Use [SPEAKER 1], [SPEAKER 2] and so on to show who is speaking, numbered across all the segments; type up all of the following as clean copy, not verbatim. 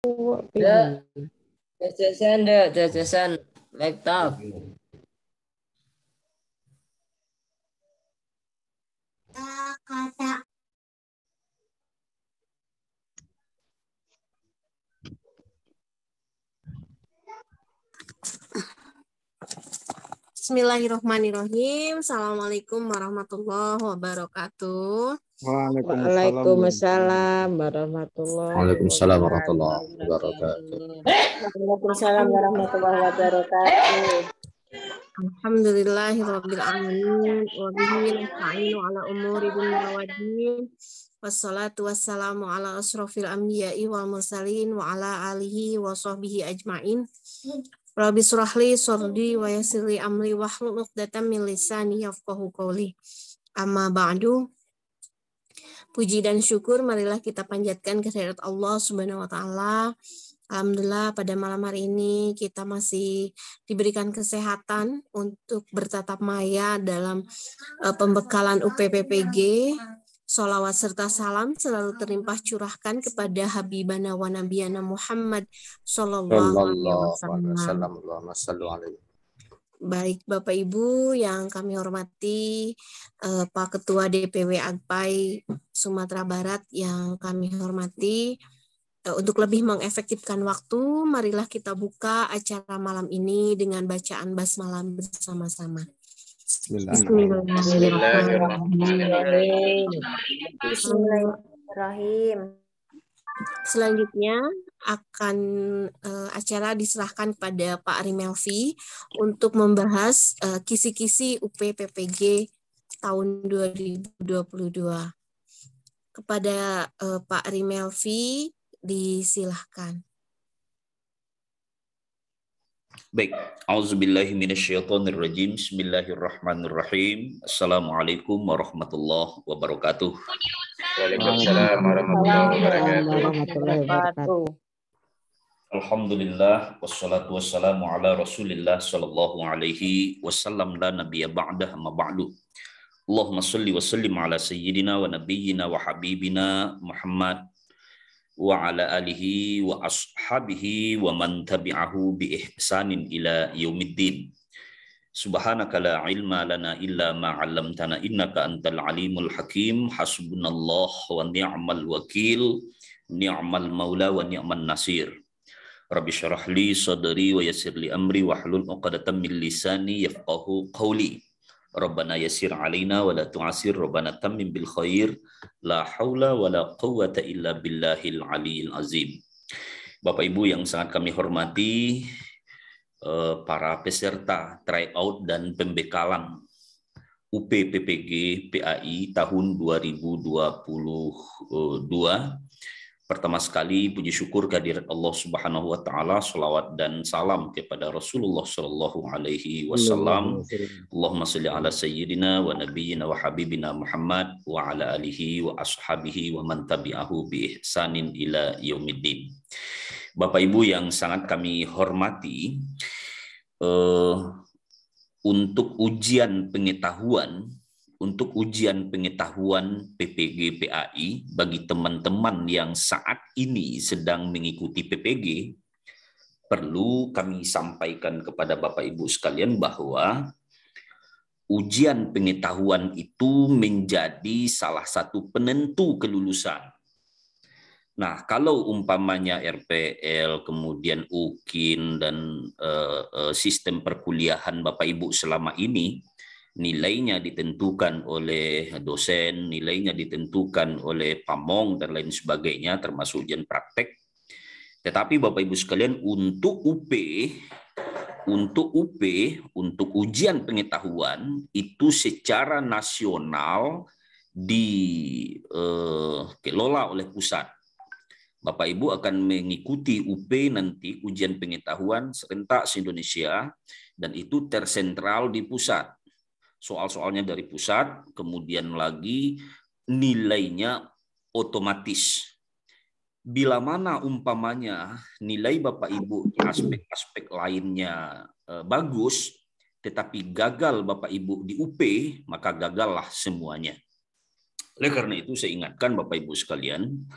[SPEAKER 1] Dek, jajan dek, jajan laptop.
[SPEAKER 2] Bismillahirrahmanirrahim. Assalamualaikum warahmatullahi wabarakatuh.
[SPEAKER 1] Waalaikumsalam warahmatullahi
[SPEAKER 3] Waalaikumsalam warahmatullahi wabarakatuh.
[SPEAKER 4] Waalaikumsalam warahmatullahi wabarakatuh.
[SPEAKER 2] Alhamdulillahirabbil alamin wa bihi nasta'inu ala umuri dunya waddin. Wassalatu wassalamu ala asrofil anbiya'i wal mursalin wa ala alihi wa sahbihi ajmain. Rabbi surahli sordi wa yassirli amri wahlul 'uqdatam min lisani yafqahu qawli. Amma ba'du. Puji dan syukur marilah kita panjatkan kehadirat Allah Subhanahu wa taala. Alhamdulillah pada malam hari ini kita masih diberikan kesehatan untuk bertatap maya dalam pembekalan UPPPG. Sholawat serta salam selalu terlimpah curahkan kepada Habibana wa Nabiyana Muhammad Sallallahu Alaihi Wasallam. Baik Bapak Ibu yang kami hormati, Pak Ketua DPW Agpai Sumatera Barat yang kami hormati, untuk lebih mengefektifkan waktu, marilah kita buka acara malam ini dengan bacaan basmalah bersama-sama.
[SPEAKER 4] Bismillahirrahmanirrahim.
[SPEAKER 2] Selanjutnya akan acara diserahkan kepada Pak Rimelvi untuk membahas kisi-kisi UPPPG tahun 2022. Kepada Pak Rimelvi disilahkan.
[SPEAKER 3] Baik, auzubillahi minasyaitonirrajim. Bismillahirrahmanirrahim. Assalamualaikum warahmatullahi wabarakatuh.
[SPEAKER 5] Waalaikumsalam warahmatullahi wabarakatuh.
[SPEAKER 3] Alhamdulillah wassalatu wassalamu ala Rasulillah sallallahu alaihi wasallam la nabiyya ba'dah amma ba'du. Allahumma shalli wa sallim ala sayyidina wa nabiyyina wa habibina Muhammad wa ala alihi wa ashabihi wa man tabi'ahu bi ihsanin ila yaumiddin. Subhanaka la ilma lana illa ma 'allamtana innaka antal alimul hakim. Hasbunallah wa ni'mal wakil, ni'mal maula wa ni'man nasir. Rabbi syrah li sadri wa yassir li amri wahlul 'uqdatam min lisani yafqahu qawli. Rabbana yassir alaina wa la tu'asir, Rabbana tammim bil khair, la haula wa la quwwata illa billahil aliyil azim. Bapak Ibu yang sangat kami hormati, para peserta tryout dan pembekalan UPPPG PAI tahun 2022. Pertama sekali puji syukur kehadirat Allah Subhanahu wa taala, selawat dan salam kepada Rasulullah sallallahu alaihi wasallam. Allahumma shalli ala sayyidina wa nabiyyina wa habibina Muhammad wa ala alihi wa ashabihi wa man tabi'ahu bi ihsanin ila yaumiddin. Bapak Ibu yang sangat kami hormati, untuk ujian pengetahuan PPG PAI bagi teman-teman yang saat ini sedang mengikuti PPG, perlu kami sampaikan kepada Bapak Ibu sekalian bahwa ujian pengetahuan itu menjadi salah satu penentu kelulusan. Nah, kalau umpamanya RPL, kemudian UKIN, dan sistem perkuliahan Bapak Ibu selama ini, nilainya ditentukan oleh dosen, nilainya ditentukan oleh pamong, dan lain sebagainya, termasuk ujian praktek. Tetapi Bapak Ibu sekalian, untuk ujian pengetahuan, itu secara nasional dikelola oleh pusat. Bapak Ibu akan mengikuti UP nanti, ujian pengetahuan serentak se-Indonesia, dan itu tersentral di pusat. Soal-soalnya dari pusat, kemudian lagi nilainya otomatis. Bila mana umpamanya nilai Bapak Ibu di aspek-aspek lainnya bagus, tetapi gagal Bapak Ibu di UP, maka gagallah semuanya. Oleh karena itu saya ingatkan Bapak Ibu sekalian,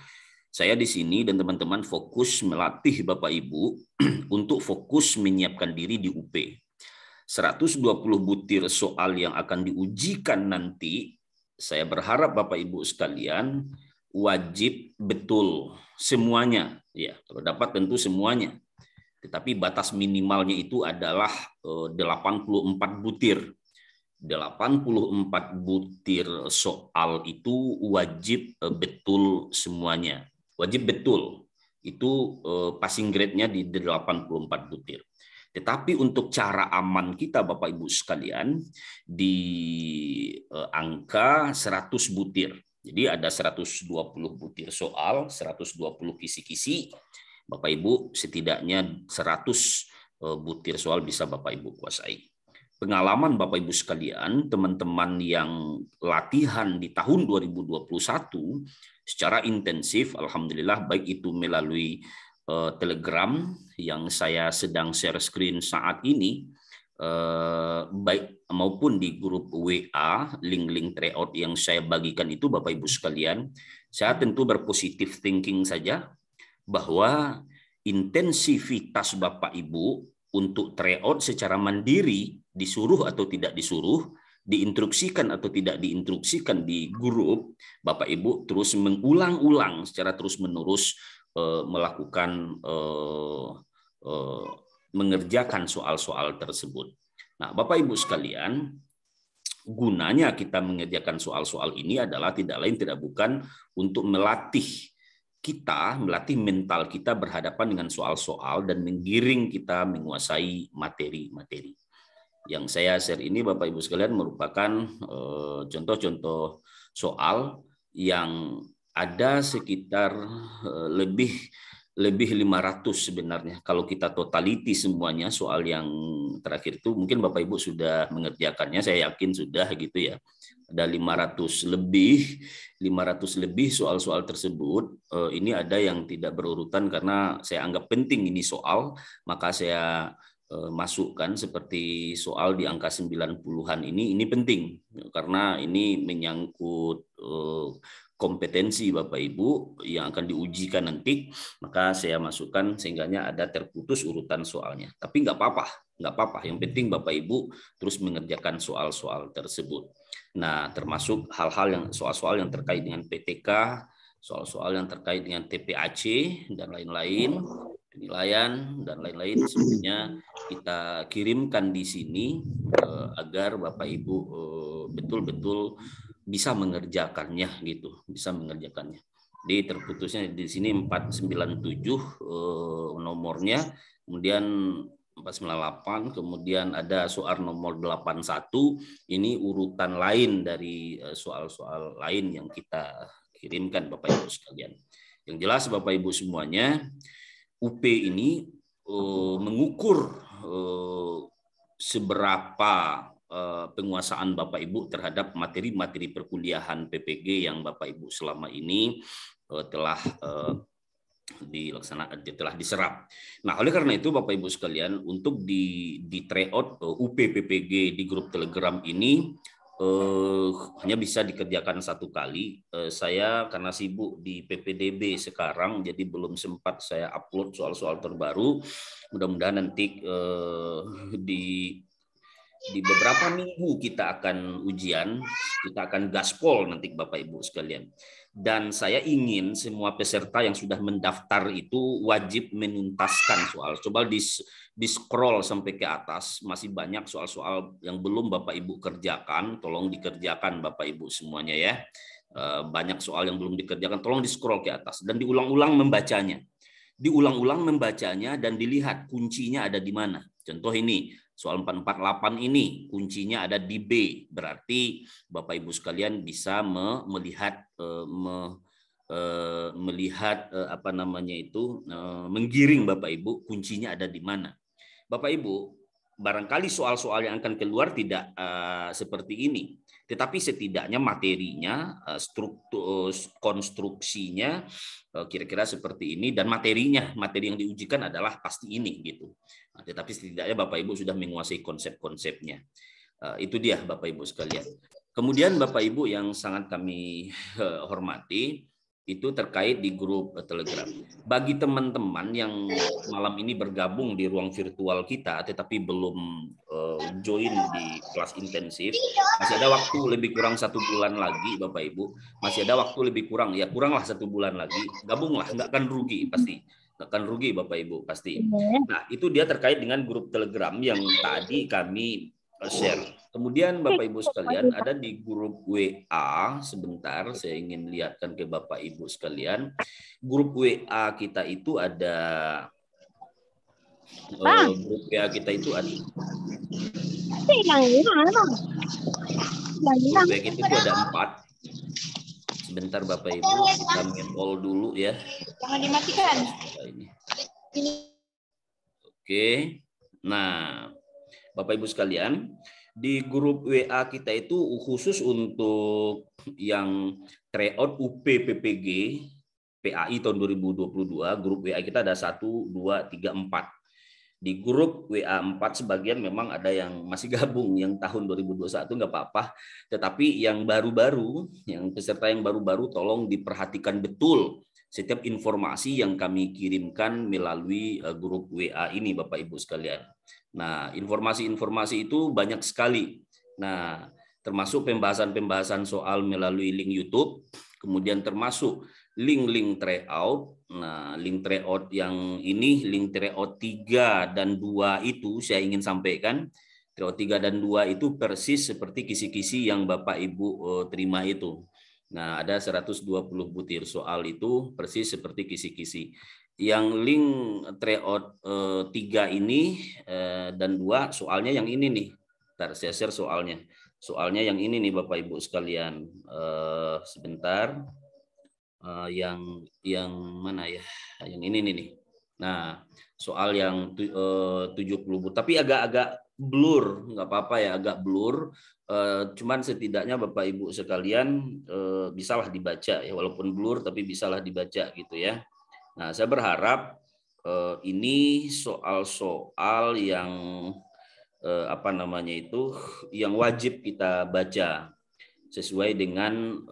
[SPEAKER 3] Saya di sini dan teman-teman fokus melatih Bapak Ibu untuk fokus menyiapkan diri di UP. 120 butir soal yang akan diujikan nanti, saya berharap Bapak Ibu sekalian wajib betul semuanya, ya kalau dapat tentu semuanya. Tetapi batas minimalnya itu adalah 84 butir. 84 butir soal itu wajib betul semuanya. Wajib betul. Itu passing grade-nya di 84 butir. Tetapi untuk cara aman kita Bapak Ibu sekalian di angka 100 butir. Jadi ada 120 butir soal, 120 kisi-kisi. Bapak Ibu setidaknya 100 butir soal bisa Bapak Ibu kuasai. Pengalaman Bapak Ibu sekalian, teman-teman yang latihan di tahun 2021 secara intensif, alhamdulillah baik itu melalui Telegram yang saya sedang share screen saat ini, baik maupun di grup WA, link-link tryout yang saya bagikan itu Bapak Ibu sekalian, saya tentu berpositif thinking saja bahwa intensivitas Bapak Ibu untuk tryout secara mandiri, disuruh atau tidak disuruh, diinstruksikan atau tidak diinstruksikan di grup, Bapak Ibu terus mengulang-ulang secara terus-menerus melakukan mengerjakan soal-soal tersebut. Nah, Bapak Ibu sekalian, gunanya kita mengerjakan soal-soal ini adalah tidak lain tidak bukan untuk melatih mental kita berhadapan dengan soal-soal dan menggiring kita menguasai materi-materi. Yang saya share ini Bapak Ibu sekalian merupakan contoh-contoh soal yang ada sekitar lebih 500 sebenarnya. Kalau kita totaliti semuanya soal yang terakhir itu mungkin Bapak Ibu sudah mengerjakannya, saya yakin sudah gitu ya. Ada 500 lebih soal-soal tersebut. Ini ada yang tidak berurutan karena saya anggap penting ini soal, maka saya masukkan seperti soal di angka 90-an ini penting karena ini menyangkut kompetensi Bapak Ibu yang akan diujikan nanti, maka saya masukkan sehingganya ada terputus urutan soalnya. Tapi nggak apa-apa. Yang penting Bapak Ibu terus mengerjakan soal-soal tersebut. Nah, termasuk soal-soal yang terkait dengan PTK, soal-soal yang terkait dengan TPAC dan lain-lain, penilaian dan lain-lain sebenarnya kita kirimkan di sini agar Bapak Ibu betul-betul bisa mengerjakannya gitu, bisa mengerjakannya. Jadi terputusnya di sini 497 nomornya, kemudian 498, kemudian ada soal nomor 81, ini urutan lain dari soal-soal lain yang kita kirimkan Bapak Ibu sekalian. Yang jelas Bapak Ibu semuanya, UP ini mengukur seberapa penguasaan Bapak Ibu terhadap materi-materi perkuliahan PPG yang Bapak Ibu selama ini telah diserap. Nah, oleh karena itu Bapak Ibu sekalian, untuk di tryout UP PPG di grup Telegram ini hanya bisa dikerjakan satu kali. Saya karena sibuk di PPDB sekarang, jadi belum sempat saya upload soal-soal terbaru. Mudah-mudahan nanti di beberapa minggu kita akan ujian, kita akan gaspol nanti Bapak Ibu sekalian. Dan saya ingin semua peserta yang sudah mendaftar itu wajib menuntaskan soal. Coba di scroll sampai ke atas, masih banyak soal-soal yang belum Bapak Ibu kerjakan, tolong dikerjakan Bapak Ibu semuanya ya. Banyak soal yang belum dikerjakan, tolong di scroll ke atas dan diulang-ulang membacanya. Diulang-ulang membacanya dan dilihat kuncinya ada di mana. Contoh ini, soal 448 ini kuncinya ada di B, berarti Bapak Ibu sekalian bisa melihat menggiring Bapak Ibu kuncinya ada di mana. Bapak Ibu, barangkali soal-soal yang akan keluar tidak seperti ini, tetapi setidaknya materinya, struktur konstruksinya kira-kira seperti ini, dan materi yang diujikan adalah pasti ini gitu. Nah, tetapi setidaknya Bapak Ibu sudah menguasai konsep-konsepnya. Itu dia Bapak Ibu sekalian. Kemudian Bapak Ibu yang sangat kami hormati, itu terkait di grup Telegram. Bagi teman-teman yang malam ini bergabung di ruang virtual kita, tetapi belum join di kelas intensif, masih ada waktu lebih kurang 1 bulan lagi, Bapak Ibu. Masih ada waktu lebih kurang, ya kuranglah 1 bulan lagi. Gabunglah, nggak akan rugi pasti. Nggak akan rugi Bapak Ibu pasti. Nah itu dia terkait dengan grup Telegram yang tadi kami share. Kemudian Bapak Ibu sekalian ada di grup WA, sebentar saya ingin lihatkan ke Bapak Ibu sekalian. Grup WA kita itu ada grup WA kita itu ada grup WA kita itu ada 4. Sebentar Bapak Ibu, kita mute all dulu ya.
[SPEAKER 6] Jangan dimatikan.
[SPEAKER 3] Oke. Nah, Bapak Ibu sekalian, di grup WA kita itu khusus untuk yang tryout UP PPG PAI tahun 2022, grup WA kita ada 1, 2, 3, 4. Di grup WA 4 sebagian memang ada yang masih gabung yang tahun 2021 nggak apa-apa, tetapi yang baru-baru, yang peserta yang baru-baru tolong diperhatikan betul setiap informasi yang kami kirimkan melalui grup WA ini Bapak Ibu sekalian. Nah, informasi-informasi itu banyak sekali. Nah, termasuk pembahasan-pembahasan soal melalui link YouTube, kemudian termasuk link-link tryout. Nah, link tryout yang ini, link tryout 3 dan 2 itu saya ingin sampaikan. Tryout 3 dan 2 itu persis seperti kisi-kisi yang Bapak Ibu terima itu. Nah, ada 120 butir soal itu persis seperti kisi-kisi. Yang link tryout 3 ini dan 2 soalnya yang ini nih. Ntar saya share soalnya. Soalnya yang ini nih Bapak Ibu sekalian. Sebentar. Yang mana ya? Yang ini nih. Nah, soal yang 70 butir. Tapi agak-agak blur, nggak apa-apa ya, agak blur. Cuman setidaknya Bapak Ibu sekalian bisalah dibaca ya, walaupun blur tapi bisalah dibaca gitu ya. Nah, saya berharap ini soal-soal yang apa namanya itu, yang wajib kita baca sesuai dengan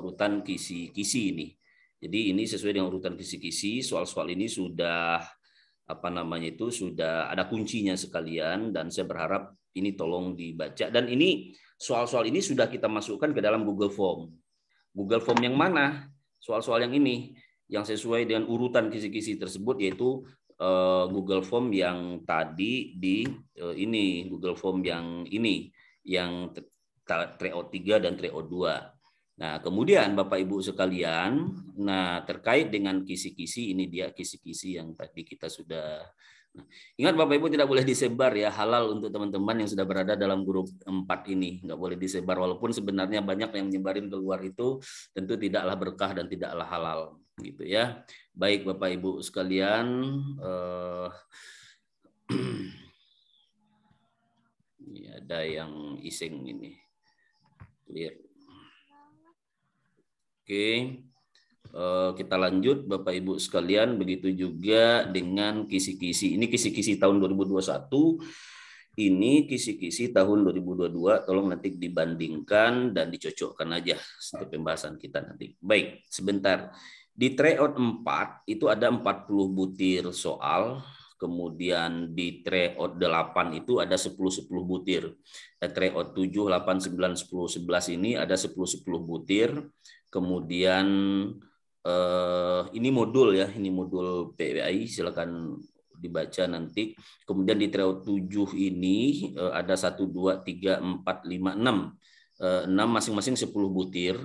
[SPEAKER 3] urutan kisi-kisi ini. Jadi ini sesuai dengan urutan kisi-kisi. Soal-soal ini sudah apa namanya itu sudah ada kuncinya sekalian, dan saya berharap ini tolong dibaca. Dan ini soal-soal ini sudah kita masukkan ke dalam Google Form. Google Form yang mana? Soal-soal yang ini, yang sesuai dengan urutan kisi-kisi tersebut, yaitu Google Form yang tadi di ini, Google Form yang ini, yang tryout 3 dan tryout 2. Nah, kemudian Bapak Ibu sekalian, nah terkait dengan kisi-kisi, ini dia kisi-kisi yang tadi kita sudah. Nah, ingat Bapak Ibu tidak boleh disebar ya, halal untuk teman-teman yang sudah berada dalam grup 4 ini, nggak boleh disebar, walaupun sebenarnya banyak yang nyebarin keluar itu tentu tidaklah berkah dan tidaklah halal gitu ya. Baik Bapak Ibu sekalian, ini ada yang iseng ini. Clear. Oke, kita lanjut Bapak Ibu sekalian, begitu juga dengan kisi-kisi. Ini kisi-kisi tahun 2021, ini kisi-kisi tahun 2022, tolong nanti dibandingkan dan dicocokkan aja untuk pembahasan kita nanti. Baik, sebentar. Di tryout 4 itu ada 40 butir soal, kemudian di tryout 8 itu ada 10-10 butir. Tryout 7, 8, 9, 10, 11 ini ada 10-10 butir. Kemudian ini modul ya, ini modul PWI, silakan dibaca nanti. Kemudian di tryout 7 ini ada 1, 2, 3, 4, 5, 6. 6 masing-masing 10 butir.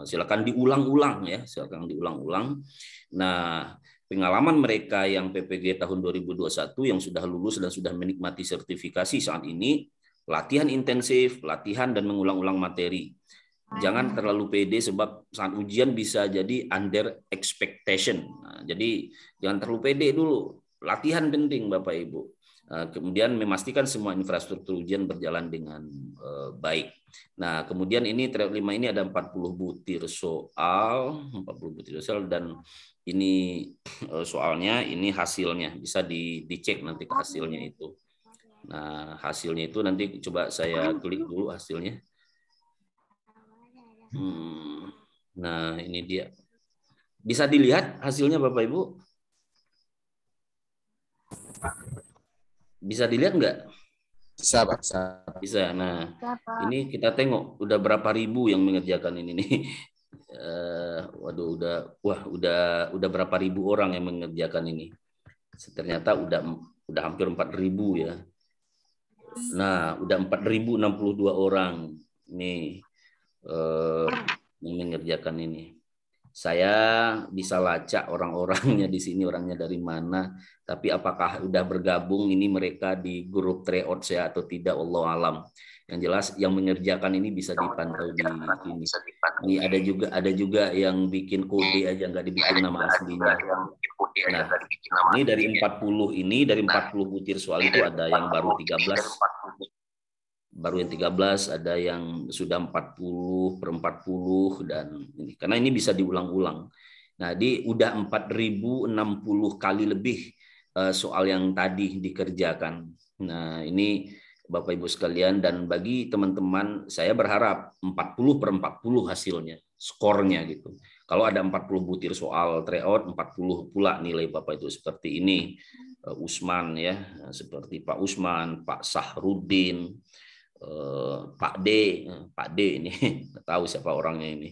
[SPEAKER 3] Silakan diulang-ulang ya, silakan diulang-ulang. Nah, pengalaman mereka yang PPG tahun 2021 yang sudah lulus dan sudah menikmati sertifikasi saat ini, latihan intensif, latihan dan mengulang-ulang materi. Jangan terlalu pede sebab saat ujian bisa jadi under expectation. Nah, jadi jangan terlalu pede dulu. Latihan penting Bapak Ibu. Kemudian memastikan semua infrastruktur ujian berjalan dengan baik. Nah, kemudian ini tryout 5 ini ada 40 butir soal, 40 butir soal, dan ini soalnya, ini hasilnya bisa dicek nanti ke hasilnya itu. Nah, hasilnya itu nanti coba saya klik dulu hasilnya. Nah, ini dia. Bisa dilihat hasilnya Bapak Ibu? Bisa dilihat nggak?
[SPEAKER 5] Bisa, Pak. Bisa.
[SPEAKER 3] Bisa. Nah, ini kita tengok udah berapa ribu yang mengerjakan ini nih. Waduh, udah berapa ribu orang yang mengerjakan ini. Ternyata udah hampir 4.000 ya. Nah, udah 4.062 orang nih yang mengerjakan ini. Saya bisa lacak orang-orangnya di sini, orangnya dari mana. Tapi apakah udah bergabung ini mereka di grup tryout saya atau tidak, Allah alam. Yang jelas yang mengerjakan ini bisa dipantau di sini. Ini ada juga yang bikin kode aja nggak dibikin nama aslinya. Nah, ini dari 40 dari 40 butir soal itu ada yang baru 13. Baru yang 13, ada yang sudah 40/40 dan ini. Karena ini bisa diulang-ulang. Nah, udah 4.060 kali lebih soal yang tadi dikerjakan. Nah, ini Bapak Ibu sekalian, dan bagi teman-teman saya berharap 40/40 hasilnya, skornya gitu. Kalau ada 40 butir soal tryout, 40 pula nilai Bapak itu seperti ini. Usman ya, seperti Pak Usman, Pak Sahrudin, Pak D ini nggak tahu siapa orangnya ini.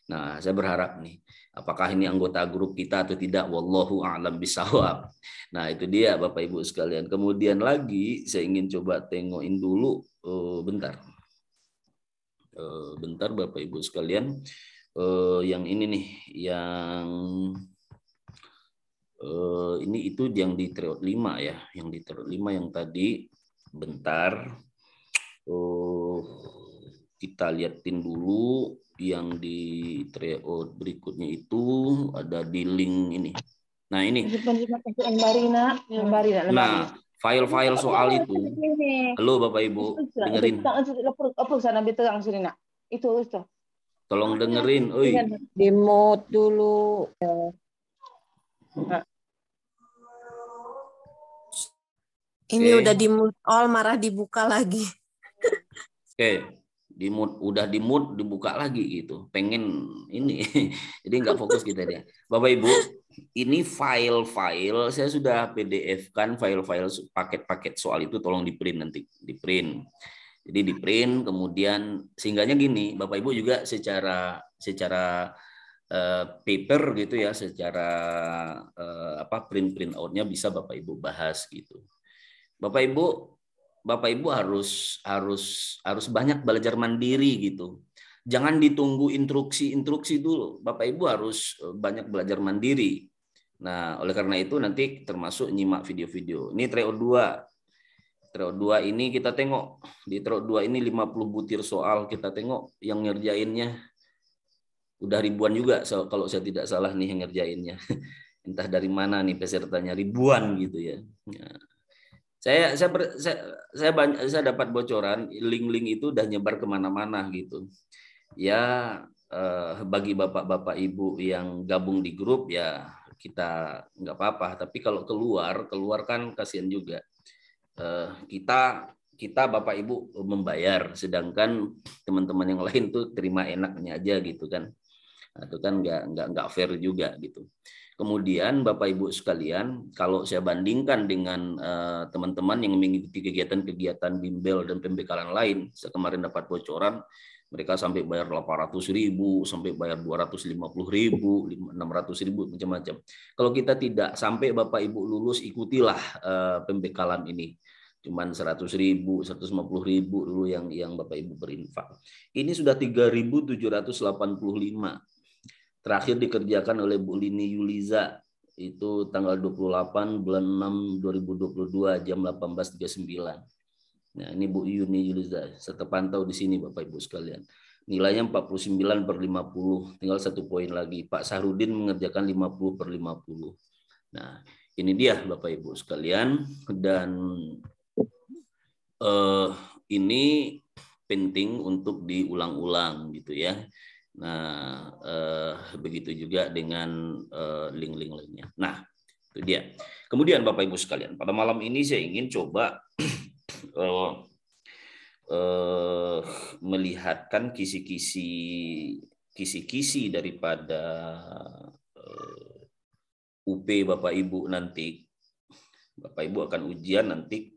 [SPEAKER 3] Nah, saya berharap nih, apakah ini anggota grup kita atau tidak, wallahu a'lam bishawab. Nah, itu dia Bapak Ibu sekalian. Kemudian lagi saya ingin coba tengokin dulu bentar Bapak Ibu sekalian, yang ini nih, yang ini itu yang di tryout 5 ya, yang di tryout 5 yang tadi. Bentar. Kita liatin dulu yang di tryout berikutnya itu ada di link ini. Nah, ini. Nah, file-file soal itu. Halo Bapak Ibu, dengerin.
[SPEAKER 4] Itu.
[SPEAKER 3] Tolong dengerin, oi.
[SPEAKER 1] Di mute dulu.
[SPEAKER 2] Ini udah di mute all, marah dibuka lagi.
[SPEAKER 3] Oke, udah di mute dibuka lagi gitu. Pengen ini, jadi nggak fokus kita dia. Bapak Ibu, ini file-file saya sudah PDF-kan file-file paket-paket soal itu, tolong di print nanti, di print. Jadi di print, kemudian sehingganya gini, Bapak Ibu juga secara paper gitu ya, secara print outnya bisa Bapak Ibu bahas gitu. Bapak Ibu harus banyak belajar mandiri gitu. Jangan ditunggu instruksi dulu. Bapak Ibu harus banyak belajar mandiri. Nah, oleh karena itu nanti termasuk nyimak video-video. Ini tryout 2. Tryout 2 ini kita tengok. Di tryout 2 ini 50 butir soal, kita tengok yang ngerjainnya udah ribuan juga, kalau saya tidak salah nih yang ngerjainnya. Entah dari mana nih pesertanya, ribuan gitu ya. Nah, saya dapat bocoran link-link itu udah nyebar kemana-mana gitu ya. Bagi bapak-bapak ibu yang gabung di grup ya kita nggak apa-apa, tapi kalau keluar kan kasihan juga. Kita bapak ibu membayar, sedangkan teman-teman yang lain tuh terima enaknya aja gitu kan. Itu kan nggak fair juga gitu. Kemudian Bapak Ibu sekalian, kalau saya bandingkan dengan teman-teman yang mengikuti kegiatan-kegiatan bimbel dan pembekalan lain, saya kemarin dapat bocoran mereka sampai bayar 800.000, sampai bayar 250.000, 600.000, macam-macam. Kalau kita tidak sampai Bapak Ibu lulus, ikutilah pembekalan ini. Cuman 100.000, 150.000 dulu yang Bapak Ibu berinfak. Ini sudah 3.785. Terakhir dikerjakan oleh Bu Lini Yuliza itu tanggal 28 bulan 6 2022 jam 18.39. Nah, ini Bu Yuni Yuliza, saya terpantau di sini Bapak Ibu sekalian. Nilainya 49/50, tinggal 1 poin lagi. Pak Sahrudin mengerjakan 50/50. Nah, ini dia Bapak Ibu sekalian, dan ini penting untuk diulang-ulang gitu ya. Nah, begitu juga dengan link-link lainnya. Nah, itu dia. Kemudian Bapak Ibu sekalian, pada malam ini saya ingin coba melihatkan kisi-kisi daripada UP Bapak Ibu nanti. Bapak Ibu akan ujian nanti.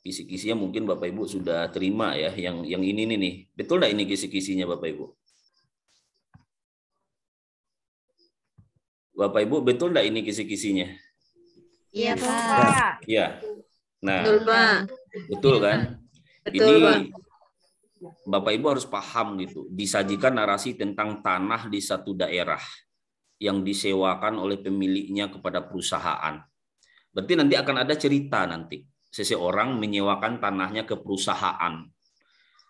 [SPEAKER 3] Kisi-kisinya mungkin Bapak Ibu sudah terima ya, yang ini nih. Betul nggak ini kisi-kisinya Bapak Ibu? Bapak Ibu betul nggak ini kisi-kisinya?
[SPEAKER 6] Iya, Pak.
[SPEAKER 3] Iya. Nah,
[SPEAKER 2] Betul, Pak.
[SPEAKER 3] betul kan?
[SPEAKER 2] Betul,
[SPEAKER 3] Ini
[SPEAKER 2] Pak.
[SPEAKER 3] Bapak Ibu harus paham gitu. Disajikan narasi tentang tanah di satu daerah yang disewakan oleh pemiliknya kepada perusahaan. Berarti nanti akan ada cerita nanti. Seseorang menyewakan tanahnya ke perusahaan.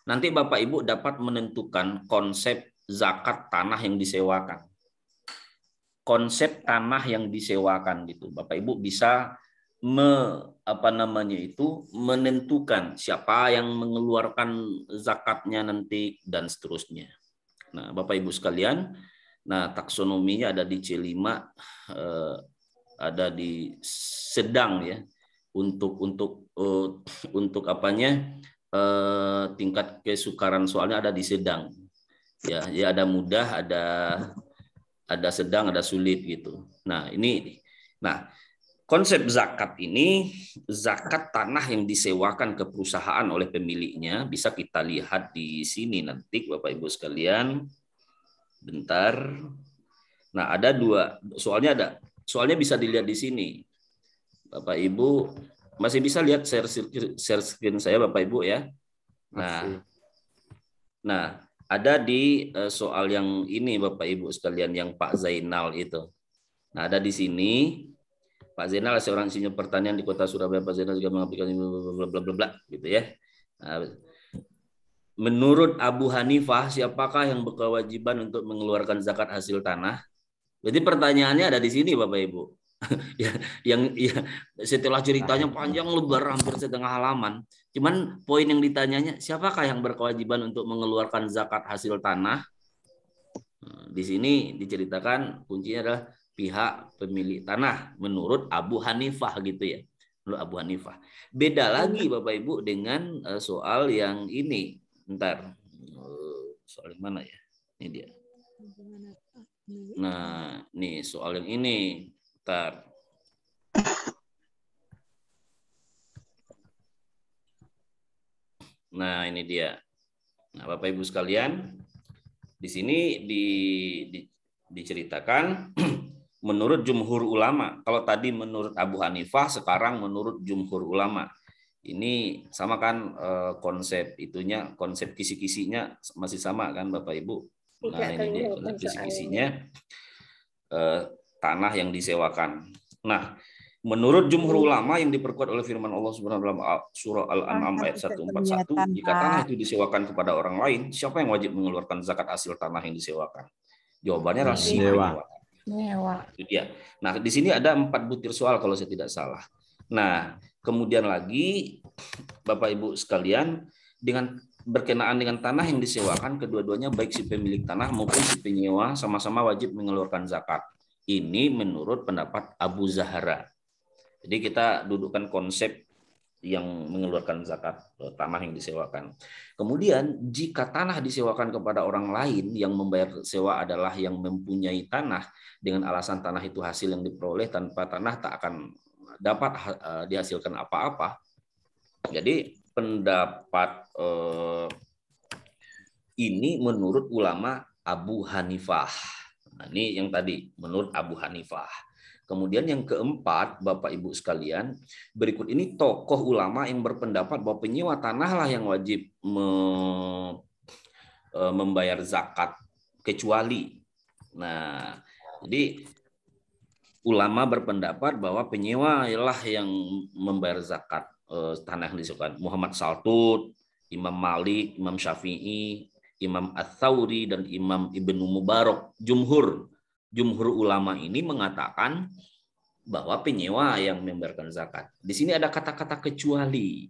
[SPEAKER 3] Nanti Bapak Ibu dapat menentukan konsep zakat tanah yang disewakan. Konsep tanah yang disewakan gitu. Bapak Ibu bisa menentukan siapa yang mengeluarkan zakatnya nanti dan seterusnya. Nah, Bapak Ibu sekalian, taksonominya ada di C5, ada di sedang ya. Untuk apanya? Tingkat kesukaran soalnya ada di sedang. Ya ada mudah, ada sedang, ada sulit gitu. Konsep zakat ini, zakat tanah yang disewakan ke perusahaan oleh pemiliknya, bisa kita lihat di sini nanti Bapak Ibu sekalian. Bentar. Nah, ada dua, soalnya bisa dilihat di sini. Bapak Ibu masih bisa lihat share screen saya Bapak Ibu ya. Nah, ada di soal yang ini Bapak Ibu sekalian yang Pak Zainal itu. Nah, ada di sini. Pak Zainal seorang insinyur pertanian di Kota Surabaya. Pak Zainal juga mengaplikasi bla bla bla gitu ya. Nah, menurut Abu Hanifah, siapakah yang berkewajiban untuk mengeluarkan zakat hasil tanah? Jadi pertanyaannya ada di sini Bapak Ibu. Setelah ceritanya panjang lebar hampir setengah halaman. Cuman poin yang ditanyanya, siapakah yang berkewajiban untuk mengeluarkan zakat hasil tanah? Nah, di sini diceritakan kuncinya adalah pihak pemilik tanah menurut Abu Hanifah gitu ya. Menurut Abu Hanifah. Beda lagi Bapak Ibu dengan soal yang ini. Bentar. Soal yang mana ya? Ini dia. Nah, nih soal yang ini. Bentar. Nah, ini dia. Nah, Bapak Ibu sekalian, di sini diceritakan menurut jumhur ulama. Kalau tadi menurut Abu Hanifah, sekarang menurut jumhur ulama. Ini sama kan konsep itunya, konsep kisi-kisinya masih sama kan Bapak Ibu? Nah, ini dia konsep kisi-kisinya tanah yang disewakan. Nah, menurut jumhur ulama yang diperkuat oleh firman Allah Subhanahu wa taala surah Al-An'am ayat 141, jika tanah itu disewakan kepada orang lain, siapa yang wajib mengeluarkan zakat hasil tanah yang disewakan? Jawabannya adalah si penyewa. Itu dia. Nah, di sini ada 4 butir soal kalau saya tidak salah. Nah, kemudian lagi Bapak Ibu sekalian, dengan berkenaan dengan tanah yang disewakan, kedua-duanya baik si pemilik tanah maupun si penyewa sama-sama wajib mengeluarkan zakat. Ini menurut pendapat Abu Zahra. Jadi kita dudukkan konsep yang mengeluarkan zakat tanah yang disewakan. Kemudian jika tanah disewakan kepada orang lain, yang membayar sewa adalah yang mempunyai tanah dengan alasan tanah itu hasil yang diperoleh, tanpa tanah tak akan dapat dihasilkan apa-apa. Jadi pendapat ini menurut ulama Abu Hanifah. Nah, ini yang tadi menurut Abu Hanifah. Kemudian yang keempat, Bapak Ibu sekalian, berikut ini tokoh ulama yang berpendapat bahwa penyewa tanahlah yang wajib membayar zakat kecuali. Nah, jadi ulama berpendapat bahwa penyewa ialah yang membayar zakat tanah yang disewakan. Muhammad Saltut, Imam Malik, Imam Syafi'i, Imam Ats-Tsauri, dan Imam Ibnu Mubarak. Jumhur ulama ini mengatakan bahwa penyewa yang membayarkan zakat. Di sini ada kata-kata kecuali.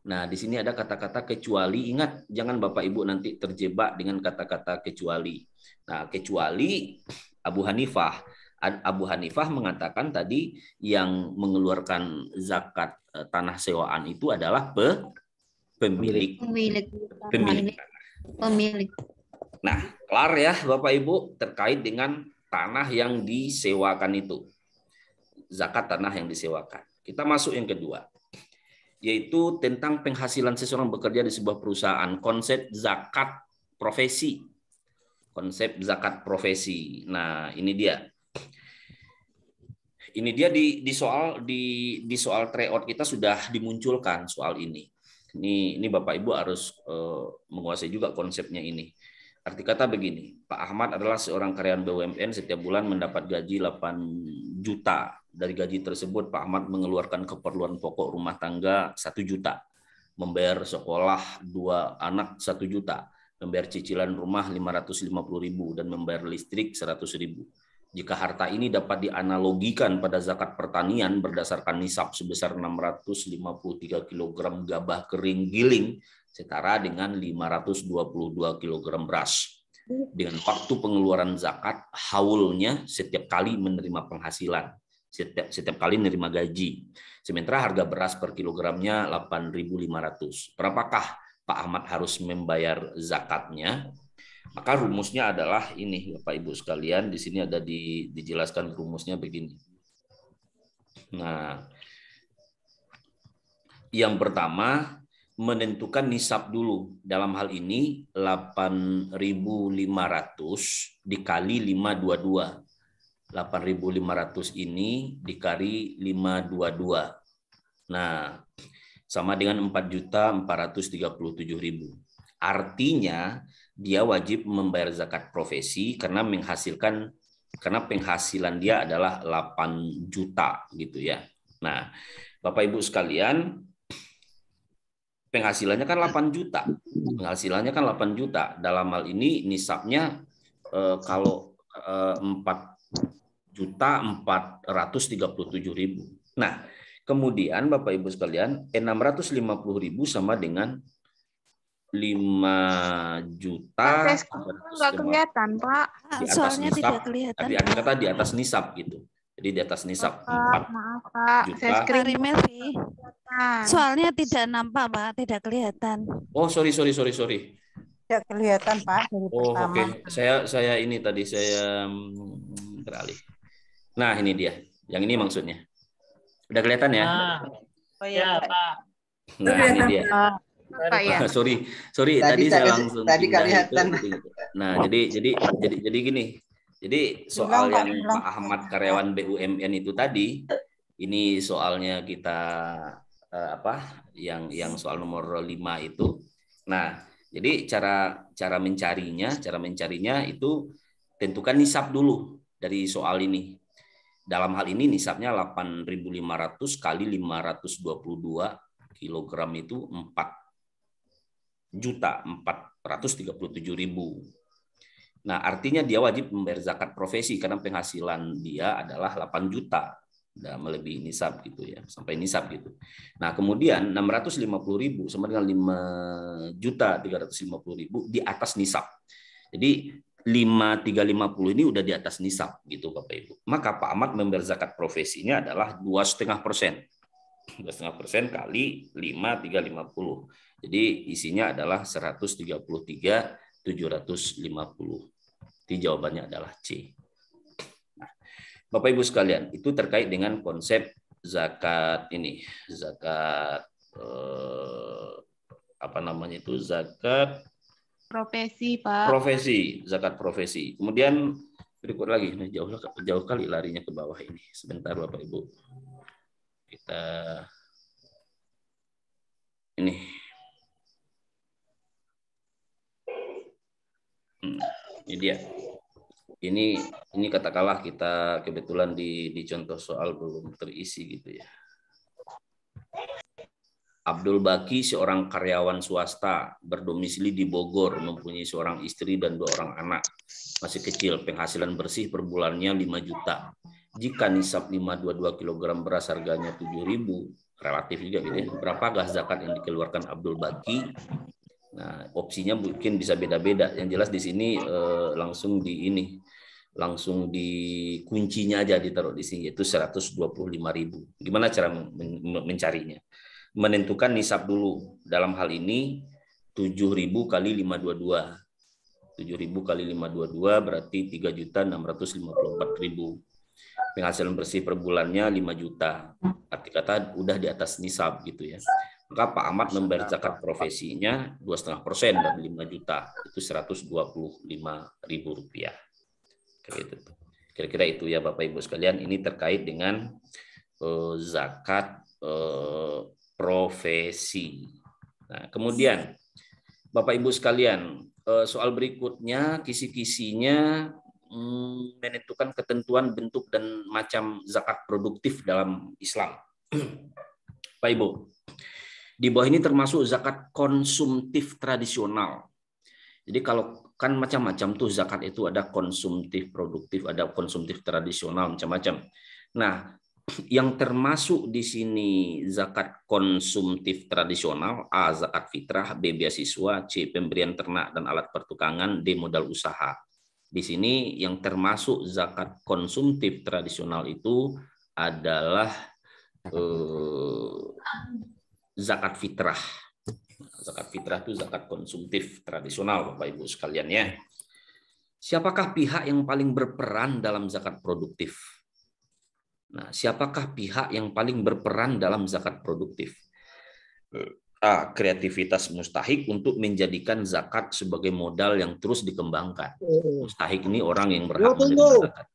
[SPEAKER 3] Nah, di sini ada kata-kata kecuali. Ingat, jangan Bapak Ibu nanti terjebak dengan kata-kata kecuali. Nah, kecuali Abu Hanifah. Abu Hanifah mengatakan tadi yang mengeluarkan zakat tanah sewaan itu adalah pemilik. Nah, kelar ya Bapak Ibu terkait dengan tanah yang disewakan itu. Zakat tanah yang disewakan. Kita masuk yang kedua, yaitu tentang penghasilan seseorang bekerja di sebuah perusahaan. Konsep zakat profesi. Konsep zakat profesi. Nah, ini dia. Ini dia di soal tryout kita sudah dimunculkan soal ini. Ini Bapak Ibu harus menguasai juga konsepnya ini. Arti kata begini, Pak Ahmad adalah seorang karyawan BUMN, setiap bulan mendapat gaji 8 juta. Dari gaji tersebut Pak Ahmad mengeluarkan keperluan pokok rumah tangga 1 juta, membayar sekolah 2 anak 1 juta, membayar cicilan rumah 550.000 dan membayar listrik 100.000. Jika harta ini dapat dianalogikan pada zakat pertanian berdasarkan nisab sebesar 653 kg gabah kering giling setara dengan 522 kg beras. Dengan waktu pengeluaran zakat, haulnya setiap kali menerima penghasilan, setiap kali menerima gaji. Sementara harga beras per kilogramnya 8.500. Berapakah Pak Ahmad harus membayar zakatnya? Maka rumusnya adalah ini, Bapak Ibu sekalian, di sini ada dijelaskan rumusnya begini. Nah, yang pertama menentukan nisab dulu. Dalam hal ini 8.500 dikali 522. 8.500 ini dikali 522. Nah, sama dengan 4.437.000. Artinya dia wajib membayar zakat profesi karena penghasilan dia adalah 8 juta gitu ya. Nah, Bapak Ibu sekalian, penghasilannya kan 8 juta. Penghasilannya kan 8 juta. Dalam hal ini nisabnya kalau 4.437.000. Nah, kemudian Bapak Ibu sekalian, 650.000 sama dengan 5 juta.
[SPEAKER 6] Nggak kelihatan, Pak.
[SPEAKER 3] Di atas
[SPEAKER 7] Soalnya
[SPEAKER 3] nisab,
[SPEAKER 7] tidak kelihatan.
[SPEAKER 3] tapi ada kata di atas nisab gitu. Jadi di atas nisab 4
[SPEAKER 6] Maaf, Pak.
[SPEAKER 3] juta.
[SPEAKER 6] Saya screen.
[SPEAKER 7] Melvi. Soalnya tidak nampak, Pak, tidak kelihatan.
[SPEAKER 3] Oh, sorry.
[SPEAKER 8] Tidak kelihatan, Pak, dari
[SPEAKER 3] Oh,
[SPEAKER 8] pertama.
[SPEAKER 3] oke. Saya ini tadi saya beralih. Nah, ini dia. Yang ini maksudnya. Udah kelihatan ya?
[SPEAKER 8] Oh iya, Pak.
[SPEAKER 3] Nah, ini dia.
[SPEAKER 6] Pak ya.
[SPEAKER 3] Sorry. Tadi saya langsung pindah itu. Nah, jadi gini. Jadi soal yang Pak Ahmad karyawan BUMN itu tadi, ini soalnya kita yang soal nomor 5 itu. Nah, jadi cara mencarinya itu tentukan nisab dulu dari soal ini. Dalam hal ini nisabnya 8.500 kali 522 kilogram itu 4.437.000. Nah, artinya dia wajib membayar zakat profesi karena penghasilan dia adalah 8 juta. Udah melebihi nisab gitu ya, sampai nisab gitu. Nah, kemudian 650.000 sama dengan 5.350.000 di atas nisab. Jadi 5.350 ini udah di atas nisab gitu Bapak Ibu. Maka Pak Ahmad membayar zakat profesinya adalah 2,5%. 2,5% kali 5.350. Jadi isinya adalah 133.750. Jadi jawabannya adalah C. Nah, Bapak Ibu sekalian, itu terkait dengan konsep zakat ini, zakat zakat
[SPEAKER 6] Profesi, Pak.
[SPEAKER 3] Zakat profesi. Kemudian berikut lagi, nah, jauh kali larinya ke bawah ini. Sebentar Bapak Ibu. Kita ini. Ini dia. Ini katakanlah kita kebetulan di contoh soal belum terisi gitu ya. Abdul Baki seorang karyawan swasta berdomisili di Bogor, mempunyai seorang istri dan 2 orang anak. Masih kecil, penghasilan bersih per bulannya 5 juta. Jika nisab 522 kg beras harganya 7.000, relatif juga gitu ya. Berapakah zakat yang dikeluarkan Abdul Baki? Nah, opsinya mungkin bisa beda-beda. Yang jelas di sini langsung di kuncinya aja ditaruh di sini, yaitu 125.000. Gimana cara mencarinya? Menentukan nisab dulu. Dalam hal ini 7.000 kali 522. 7.000 kali 522 berarti 3.654.000. Penghasilan bersih per bulannya 5 juta. Arti kata udah di atas nisab gitu ya. Maka Pak Ahmad membayar zakat profesinya 2,5% dari 5 juta. Itu Rp125.000. Kira-kira itu ya Bapak Ibu sekalian. Ini terkait dengan zakat profesi. Nah, kemudian Bapak Ibu sekalian, soal berikutnya kisi-kisinya menentukan ketentuan bentuk dan macam zakat produktif dalam Islam. Pak Ibu, di bawah ini termasuk zakat konsumtif tradisional. Jadi kalau kan macam-macam tuh zakat itu, ada konsumtif produktif, ada konsumtif tradisional, macam-macam. Nah, yang termasuk di sini zakat konsumtif tradisional: A, zakat fitrah; B, beasiswa; C, pemberian ternak dan alat pertukangan; D, modal usaha. Di sini yang termasuk zakat konsumtif tradisional itu adalah zakat fitrah. Zakat fitrah itu zakat konsumtif tradisional, Bapak Ibu sekalian ya. Siapakah pihak yang paling berperan dalam zakat produktif? Nah, siapakah pihak yang paling berperan dalam zakat produktif? A, kreativitas mustahik untuk menjadikan zakat sebagai modal yang terus dikembangkan. Mustahik ini orang yang berhak menerima zakat.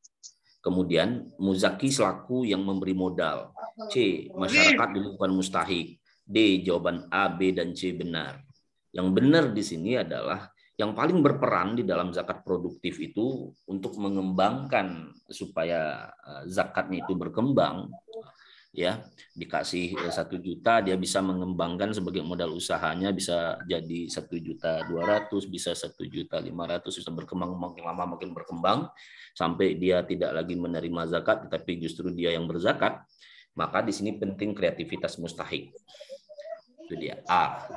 [SPEAKER 3] Kemudian muzaki selaku yang memberi modal. C, masyarakat di lingkungan mustahik. D, jawaban A, B, dan C benar. Yang benar di sini adalah yang paling berperan di dalam zakat produktif itu untuk mengembangkan supaya zakatnya itu berkembang. Ya, dikasih 1 juta, dia bisa mengembangkan sebagai modal usahanya, bisa jadi 1.200.000, bisa 1.500.000, bisa berkembang, makin lama makin berkembang sampai dia tidak lagi menerima zakat, tetapi justru dia yang berzakat. Maka di sini penting kreativitas mustahik. Itu dia. A,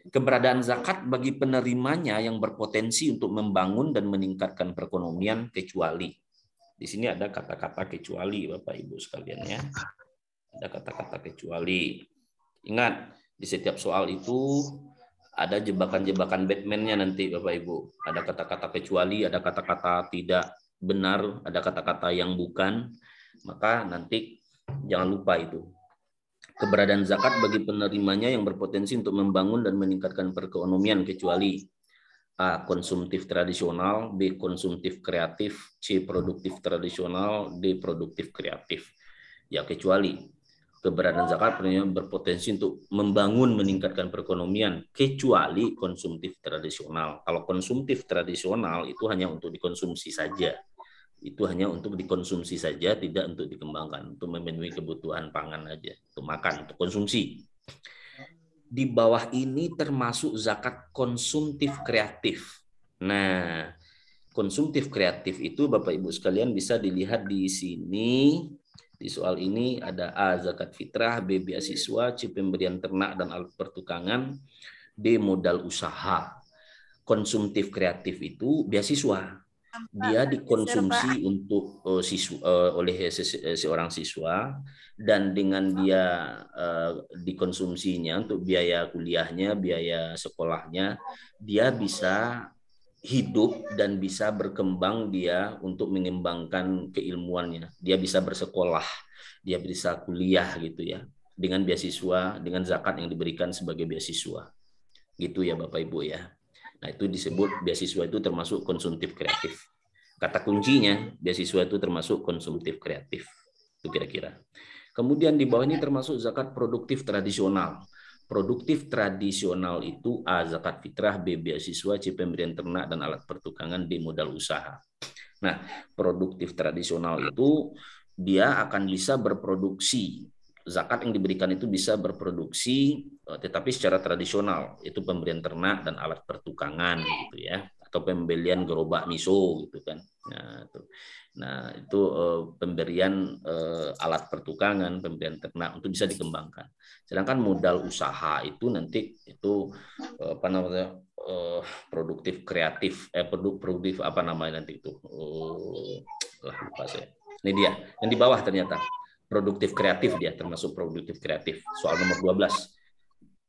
[SPEAKER 3] keberadaan zakat bagi penerimanya yang berpotensi untuk membangun dan meningkatkan perekonomian, kecuali. Di sini ada kata-kata kecuali, Bapak Ibu sekalian ya. Ada kata-kata kecuali. Ingat, di setiap soal itu ada jebakan-jebakan Batman-nya nanti, Bapak Ibu. Ada kata-kata kecuali, ada kata-kata tidak benar, ada kata-kata yang bukan. Maka nanti jangan lupa itu. Keberadaan zakat bagi penerimanya yang berpotensi untuk membangun dan meningkatkan perekonomian, kecuali A, konsumtif tradisional; B, konsumtif kreatif; C, produktif tradisional; D, produktif kreatif. Ya, kecuali keberadaan zakat berpotensi untuk membangun, meningkatkan perekonomian, kecuali konsumtif tradisional. Kalau konsumtif tradisional itu hanya untuk dikonsumsi saja. Itu hanya untuk dikonsumsi saja, tidak untuk dikembangkan, untuk memenuhi kebutuhan pangan aja, untuk makan, untuk konsumsi. Di bawah ini termasuk zakat konsumtif kreatif. Nah, konsumtif kreatif itu Bapak Ibu sekalian bisa dilihat di sini. Di soal ini ada A, zakat fitrah; B, beasiswa; C, pemberian ternak dan alat pertukangan; D, modal usaha. Konsumtif kreatif itu beasiswa. Dia dikonsumsi untuk oleh seorang siswa, dan dengan dia dikonsumsinya untuk biaya kuliahnya, biaya sekolahnya, dia bisa hidup dan bisa berkembang dia untuk mengembangkan keilmuannya. Dia bisa bersekolah, dia bisa kuliah gitu ya, dengan beasiswa, dengan zakat yang diberikan sebagai beasiswa. Gitu ya Bapak Ibu ya. Nah, itu disebut beasiswa itu termasuk konsumtif kreatif. Kata kuncinya, beasiswa itu termasuk konsumtif kreatif. Itu kira-kira. Kemudian di bawah ini termasuk zakat produktif tradisional. Produktif tradisional itu A, zakat fitrah; B, beasiswa; C, pemberian ternak dan alat pertukangan; D, modal usaha. Nah, produktif tradisional itu dia akan bisa berproduksi. Zakat yang diberikan itu bisa berproduksi, tetapi secara tradisional, itu pemberian ternak dan alat pertukangan gitu ya, atau pembelian gerobak miso gitu kan. Nah itu pemberian alat pertukangan, pemberian ternak untuk bisa dikembangkan. Sedangkan modal usaha itu nanti itu apa namanya, produktif kreatif, produktif apa namanya nanti itu, lupa saya. Ini dia yang di bawah ternyata. Produktif kreatif, dia termasuk produktif kreatif. Soal nomor 12.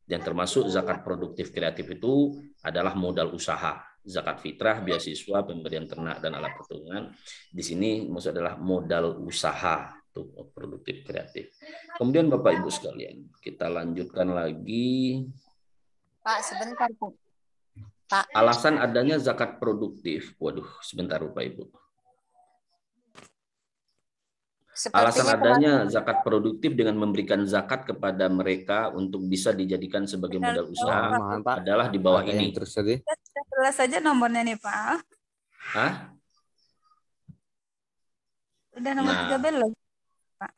[SPEAKER 3] Yang termasuk zakat produktif kreatif itu adalah modal usaha. zakat fitrah, beasiswa, pemberian ternak dan alat pertanian. Di sini maksud adalah modal usaha untuk produktif kreatif. Kemudian Bapak Ibu sekalian, kita lanjutkan lagi.
[SPEAKER 9] Pak, sebentar, Pak.
[SPEAKER 3] Alasan adanya zakat produktif. Waduh, sebentar Bapak Ibu. Alasan adanya zakat produktif dengan memberikan zakat kepada mereka untuk bisa dijadikan sebagai modal usaha adalah di bawah ini.
[SPEAKER 7] Jelas saja nomornya nih Pak.
[SPEAKER 3] Hah?
[SPEAKER 7] Udah nomor 13 Pak.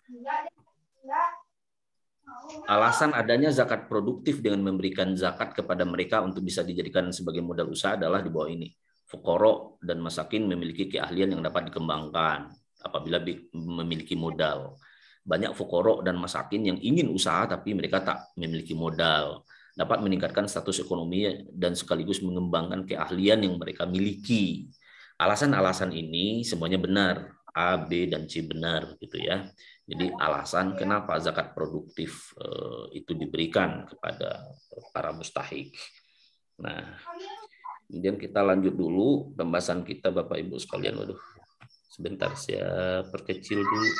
[SPEAKER 3] Alasan adanya zakat produktif dengan memberikan zakat kepada mereka untuk bisa dijadikan sebagai modal usaha adalah di bawah ini. Fuqara dan masakin memiliki keahlian yang dapat dikembangkan apabila memiliki modal. Banyak fuqara dan masakin yang ingin usaha tapi mereka tak memiliki modal. Dapat meningkatkan status ekonomi dan sekaligus mengembangkan keahlian yang mereka miliki. Alasan-alasan ini semuanya benar. A, B, dan C benar gitu ya. Jadi alasan kenapa zakat produktif itu diberikan kepada para mustahik. Nah, kemudian kita lanjut dulu pembahasan kita Bapak Ibu sekalian. Waduh, sebentar saya perkecil dulu.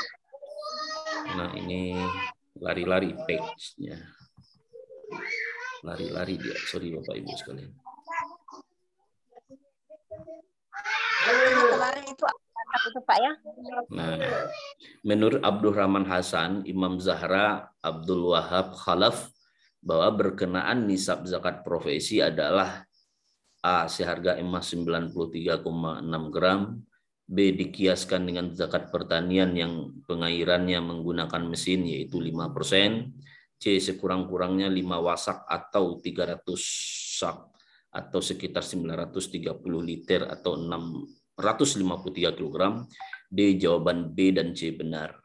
[SPEAKER 3] Nah ini lari-lari page-nya. Lari-lari dia, sorry Bapak Ibu sekalian.
[SPEAKER 9] Lari itu itu Pak ya.
[SPEAKER 3] Nah, menurut Abdurrahman Hasan, Imam Zahra, Abdul Wahab Khalaf bahwa berkenaan nisab zakat profesi adalah A. Seharga emas 93,6 gram, B. Dikiaskan dengan zakat pertanian yang pengairannya menggunakan mesin yaitu 5%, C. Sekurang-kurangnya 5 wasak atau 300 sak atau sekitar 930 liter atau 653 kg. D. Jawaban B dan C benar.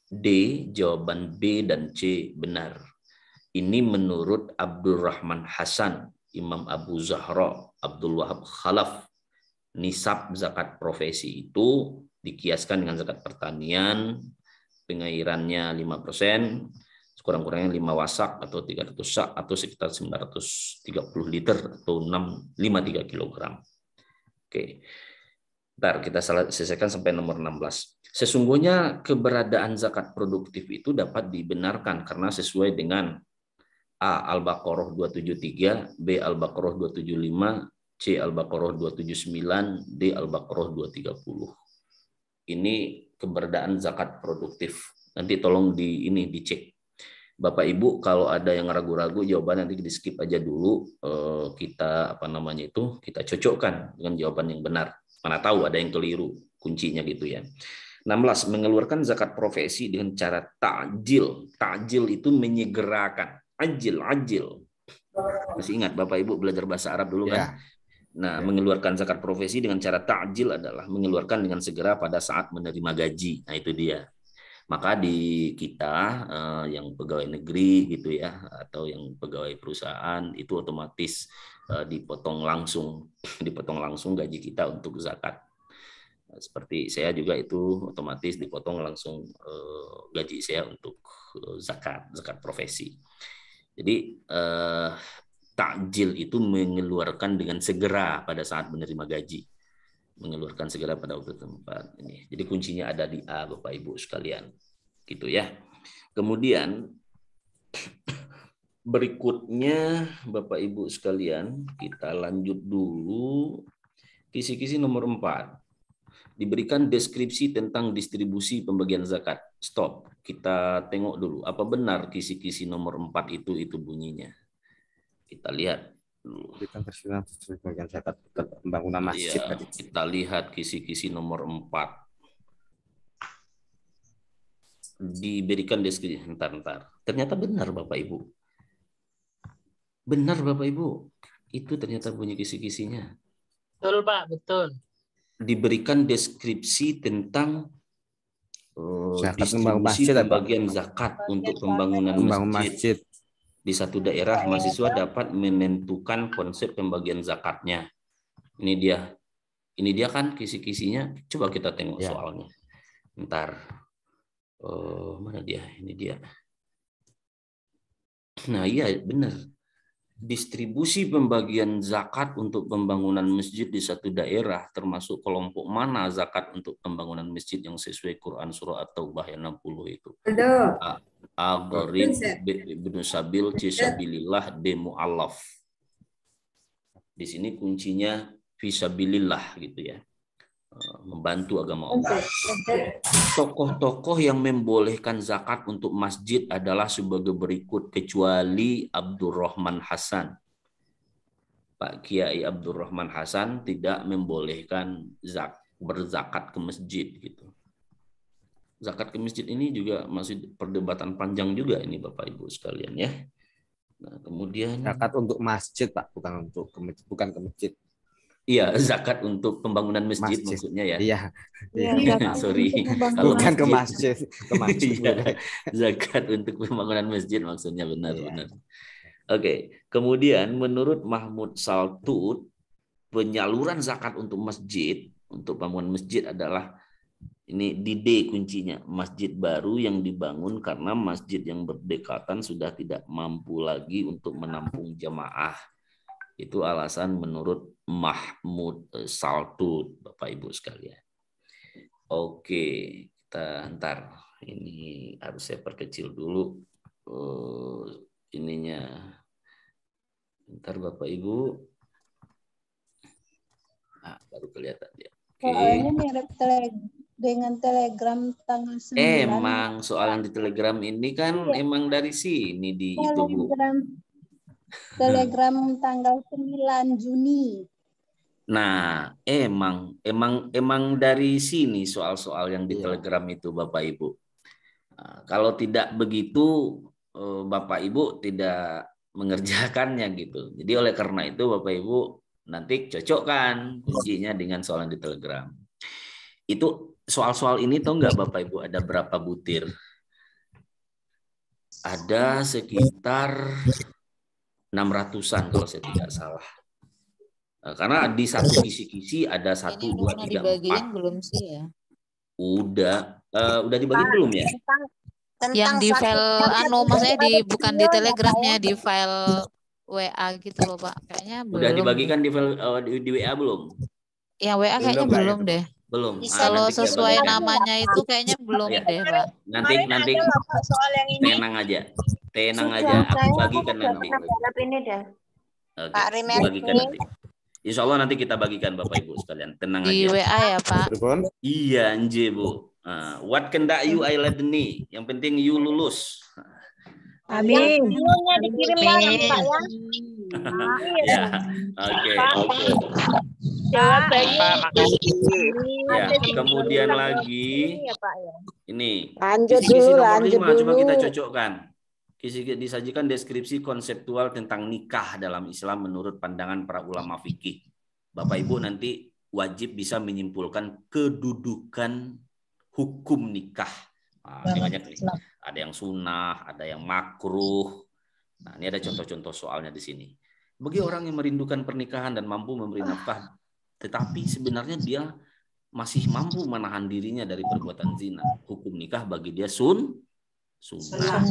[SPEAKER 3] D. Jawaban B dan C benar. Ini menurut Abdurrahman Hasan, Imam Abu Zahra, Abdul Wahab Khalaf. Nisab zakat profesi itu dikiaskan dengan zakat pertanian, pengairannya 5%, sekurang-kurangnya 5 wasak atau 300 sak atau sekitar 930 liter atau 653 kg. Oke. Bentar, kita selesaikan sampai nomor 16. Sesungguhnya keberadaan zakat produktif itu dapat dibenarkan karena sesuai dengan A. Al-Baqarah 273, B. Al-Baqarah 275, C. Al-Baqarah 279, D. Al-Baqarah 230. Ini keberadaan zakat produktif. Nanti tolong dicek. Bapak Ibu kalau ada yang ragu-ragu jawaban nanti di skip aja dulu, kita kita cocokkan dengan jawaban yang benar. Mana tahu ada yang keliru kuncinya gitu ya. 16. Mengeluarkan zakat profesi dengan cara ta'jil. Ta'jil itu menyegerakan. Ajil. Masih ingat Bapak Ibu belajar bahasa Arab dulu kan? Nah, mengeluarkan zakat profesi dengan cara ta'jil adalah mengeluarkan dengan segera pada saat menerima gaji. Nah, itu dia. Maka di kita yang pegawai negeri gitu ya, atau yang pegawai perusahaan itu otomatis dipotong langsung gaji kita untuk zakat. Seperti saya juga itu otomatis dipotong langsung gaji saya untuk zakat profesi. Jadi takjil itu mengeluarkan dengan segera pada saat menerima gaji. Mengeluarkan segera pada waktu tempat ini. Jadi kuncinya ada di A Bapak Ibu sekalian. Gitu ya. Kemudian berikutnya Bapak Ibu sekalian, kita lanjut dulu kisi-kisi nomor 4. Diberikan deskripsi tentang distribusi pembagian zakat. Stop. Kita tengok dulu apa benar kisi-kisi nomor 4 itu bunyinya. Kita lihat dulu.
[SPEAKER 5] Pembagian zakat pembangunan masjid.
[SPEAKER 3] Ya, kita lihat kisi-kisi nomor 4. Diberikan deskripsi. Bentar. Ternyata benar Bapak Ibu. Benar Bapak Ibu. Itu ternyata bunyi kisi-kisinya.
[SPEAKER 8] Betul Pak, betul.
[SPEAKER 3] Diberikan deskripsi tentang distribusi pembagian zakat untuk pembangunan masjid. Di satu daerah mahasiswa dapat menentukan konsep pembagian zakatnya. Ini dia kan kisi-kisinya. Coba kita tengok soalnya. Bentar. Mana dia? Ini dia. Nah iya benar. distribusi pembagian zakat untuk pembangunan masjid di satu daerah, termasuk kelompok mana zakat untuk pembangunan masjid yang sesuai Quran surah At-Taubah yang 60 itu. Agharib ibnu sabil fisabilillah de mu'allaf. Di sini kuncinya fisabilillah gitu ya. Membantu agama Allah. Tokoh-tokoh yang membolehkan zakat untuk masjid adalah sebagai berikut, kecuali Abdurrahman Hasan. Pak Kiai Abdurrahman Hasan tidak membolehkan berzakat ke masjid gitu. Zakat ke masjid ini juga masih perdebatan panjang juga ini Bapak Ibu sekalian ya. Nah, kemudian
[SPEAKER 5] zakat untuk masjid Pak, bukan ke masjid.
[SPEAKER 3] Iya, zakat untuk pembangunan masjid maksudnya ya.
[SPEAKER 5] Iya.
[SPEAKER 3] Sorry.
[SPEAKER 5] Bukan ke masjid. Ke masjid.
[SPEAKER 3] Iya, zakat untuk pembangunan masjid maksudnya benar-benar. Oke. Kemudian menurut Mahmud Saltut, penyaluran zakat untuk masjid, untuk pembangunan masjid adalah ini di D kuncinya, masjid baru yang dibangun karena masjid yang berdekatan sudah tidak mampu lagi untuk menampung jamaah. Itu alasan menurut Mahmud Saltut, Bapak Ibu sekalian. Oke, kita ntar ini harus saya perkecil dulu ininya. Ntar Bapak Ibu. Nah, baru kelihatan dia. Oke.
[SPEAKER 10] Soalnya mirip dengan Telegram tanggal 9.
[SPEAKER 3] Emang soal yang di Telegram ini kan emang dari sini di itu Bu.
[SPEAKER 10] Telegram tanggal 9 Juni.
[SPEAKER 3] Nah, emang dari sini soal-soal yang di Telegram itu Bapak Ibu. Nah, kalau tidak begitu Bapak Ibu tidak mengerjakannya gitu. Jadi oleh karena itu Bapak Ibu nanti cocokkan kuncinya dengan soal yang di Telegram. Itu soal-soal ini tahu nggak Bapak Ibu ada berapa butir? Ada sekitar 600-an kalau saya tidak salah. Karena di satu kisi-kisi ada 1, 2, 3, 4.
[SPEAKER 11] Belum sih ya?
[SPEAKER 3] Udah dibagiin belum ya?
[SPEAKER 11] Yang di file maksudnya bukan di Telegramnya, di file WA gitu loh Pak. Kayaknya belum.
[SPEAKER 3] Udah dibagikan di file di WA belum?
[SPEAKER 11] Yang WA kayaknya belum deh.
[SPEAKER 3] Belum.
[SPEAKER 11] Kalau sesuai namanya itu kayaknya belum deh Pak.
[SPEAKER 3] Nanti
[SPEAKER 9] soal yang ini.
[SPEAKER 3] Tenang aja, aku bagikan nanti.
[SPEAKER 9] Ini deh.
[SPEAKER 3] Oke,
[SPEAKER 9] Pak Rimer.
[SPEAKER 3] bagikan nanti. Insya Allah nanti kita bagikan Bapak Ibu sekalian. Tenang
[SPEAKER 11] di
[SPEAKER 3] aja.
[SPEAKER 11] Di WA ya Pak.
[SPEAKER 3] Iya anje Bu. What kendak you I let nih. Yang penting you lulus.
[SPEAKER 9] Amin. Videonya dikirim ya Pak ya.
[SPEAKER 3] Oke.
[SPEAKER 9] Ya,
[SPEAKER 3] kemudian lagi ini
[SPEAKER 10] lanjut
[SPEAKER 3] kisi
[SPEAKER 10] dulu,
[SPEAKER 3] nomor 5 coba kita cocokkan. Disajikan deskripsi konseptual tentang nikah dalam Islam menurut pandangan para ulama fikih. Bapak Ibu nanti wajib bisa menyimpulkan kedudukan hukum nikah. Nah, banyak nih. Ada yang sunnah, ada yang makruh. Nah, ini ada contoh-contoh soalnya di sini. Bagi orang yang merindukan pernikahan dan mampu memberi nafkah, tetapi sebenarnya dia masih mampu menahan dirinya dari perbuatan zina, hukum nikah bagi dia sunnah.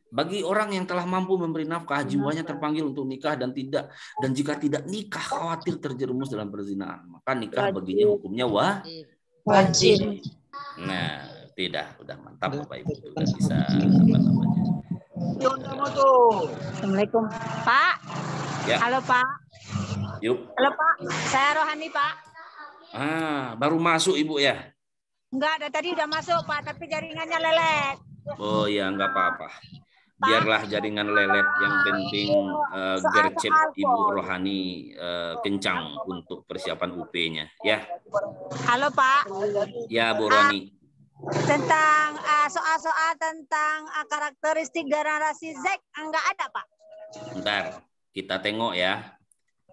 [SPEAKER 3] Bagi orang yang telah mampu memberi nafkah, jiwanya terpanggil untuk nikah dan jika tidak nikah khawatir terjerumus dalam perzinahan, maka nikah baginya hukumnya wajib. Nah, udah mantap Bapak Ibu, udah bisa apa namanya.
[SPEAKER 9] Assalamualaikum Pak.
[SPEAKER 3] Ya.
[SPEAKER 9] Halo Pak.
[SPEAKER 3] Yuk.
[SPEAKER 9] Halo Pak, saya Rohani Pak.
[SPEAKER 3] Baru masuk Ibu ya?
[SPEAKER 9] Enggak, ada tadi udah masuk Pak, tapi jaringannya lelet.
[SPEAKER 3] Oh ya, nggak apa-apa. Biarlah jaringan lelet, yang penting gercep Ibu Rohani kencang untuk persiapan UP-nya ya.
[SPEAKER 9] Halo Pak.
[SPEAKER 3] Ya Bu Rohani.
[SPEAKER 9] Tentang soal-soal tentang karakteristik generasi Z enggak ada Pak.
[SPEAKER 3] Bentar, kita tengok ya.